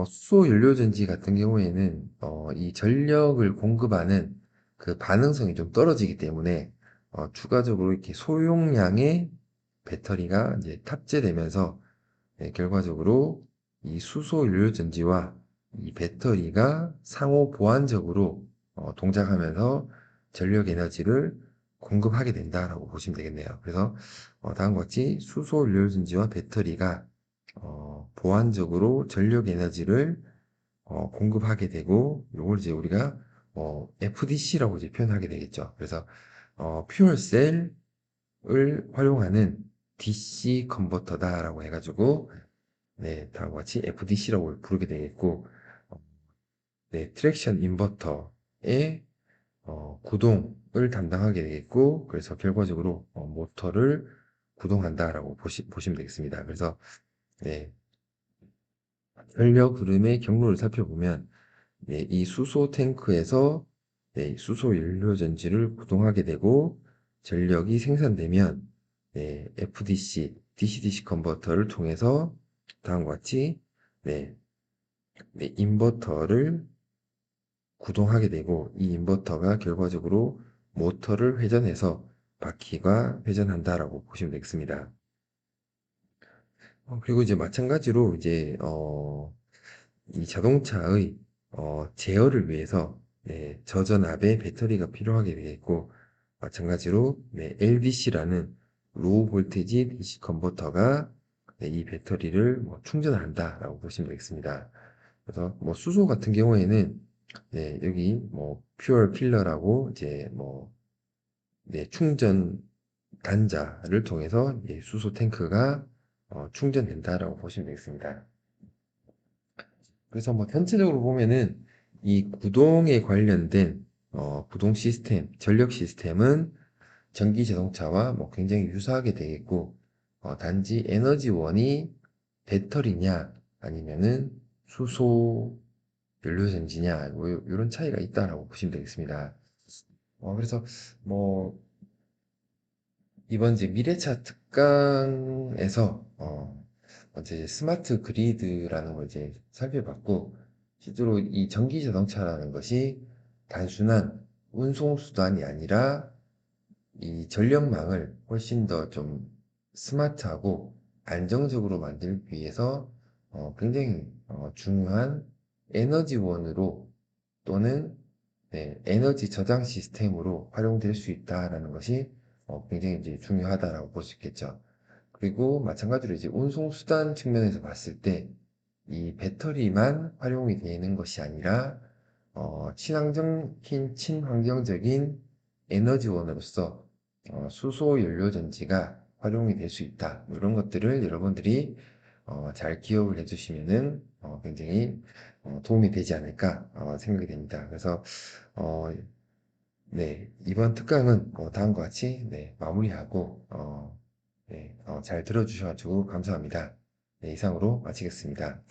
수소 연료전지 같은 경우에는 이 전력을 공급하는 그 반응성이 좀 떨어지기 때문에 추가적으로 이렇게 소용량의 배터리가 이제 탑재되면서 네, 결과적으로 이 수소 연료전지와 이 배터리가 상호 보완적으로 동작하면서 전력 에너지를 공급하게 된다라고 보시면 되겠네요. 그래서 다음과 같이 수소 연료전지와 배터리가 보완적으로 전력 에너지를 공급하게 되고, 요걸 이제 우리가 FDC라고 이제 표현하게 되겠죠. 그래서 퓨얼셀을 활용하는 DC 컨버터다라고 해가지고, 네, 다음과 같이 FDC라고 부르게 되겠고, 어, 네, 트랙션 인버터의 구동을 담당하게 되겠고, 그래서 결과적으로 모터를 구동한다라고 보시면 되겠습니다. 그래서 네, 전력 흐름의 경로를 살펴보면, 네, 이 수소 탱크에서 네, 수소 연료 전지를 구동하게 되고, 전력이 생산되면 네, FDC, DC-DC 컨버터를 통해서 다음과 같이 네, 네, 인버터를 구동하게 되고, 이 인버터가 결과적으로 모터를 회전해서 바퀴가 회전한다라고 보시면 되겠습니다. 그리고 이제 마찬가지로 이제 이 자동차의 제어를 위해서 네, 저전압의 배터리가 필요하게 되겠고, 마찬가지로 네, LDC라는 로우 볼테지 DC 컨버터가 네, 이 배터리를 뭐 충전한다라고 보시면 되겠습니다. 그래서 뭐 수소 같은 경우에는 네, 여기 뭐 퓨얼 필러라고 이제 뭐 네, 충전 단자를 통해서 예, 수소 탱크가 충전된다라고 보시면 되겠습니다. 그래서 뭐 전체적으로 보면은 이 구동에 관련된 구동 시스템, 전력 시스템은 전기 자동차와 뭐 굉장히 유사하게 되겠고, 단지 에너지원이 배터리냐 아니면은 수소 연료전지냐 뭐 이런 차이가 있다라고 보시면 되겠습니다. 그래서 뭐 이번 이제 미래차 특강에서 이제 스마트 그리드라는 걸 이제 살펴봤고, 실제로 이 전기 자동차라는 것이 단순한 운송 수단이 아니라 이 전력망을 훨씬 더 좀 스마트하고 안정적으로 만들기 위해서 굉장히 중요한 에너지원으로 또는 네, 에너지 저장 시스템으로 활용될 수 있다라는 것이 굉장히 이제 중요하다라고 볼 수 있겠죠. 그리고 마찬가지로 이제 운송 수단 측면에서 봤을 때 이 배터리만 활용이 되는 것이 아니라 친환경적인 에너지원으로서 수소 연료 전지가 활용이 될 수 있다. 뭐 이런 것들을 여러분들이 잘 기억을 해주시면은 굉장히 도움이 되지 않을까 생각이 됩니다. 그래서 어, 네, 이번 특강은 다음과 같이 네, 마무리하고 네, 잘 들어주셔가지고 감사합니다. 네, 이상으로 마치겠습니다.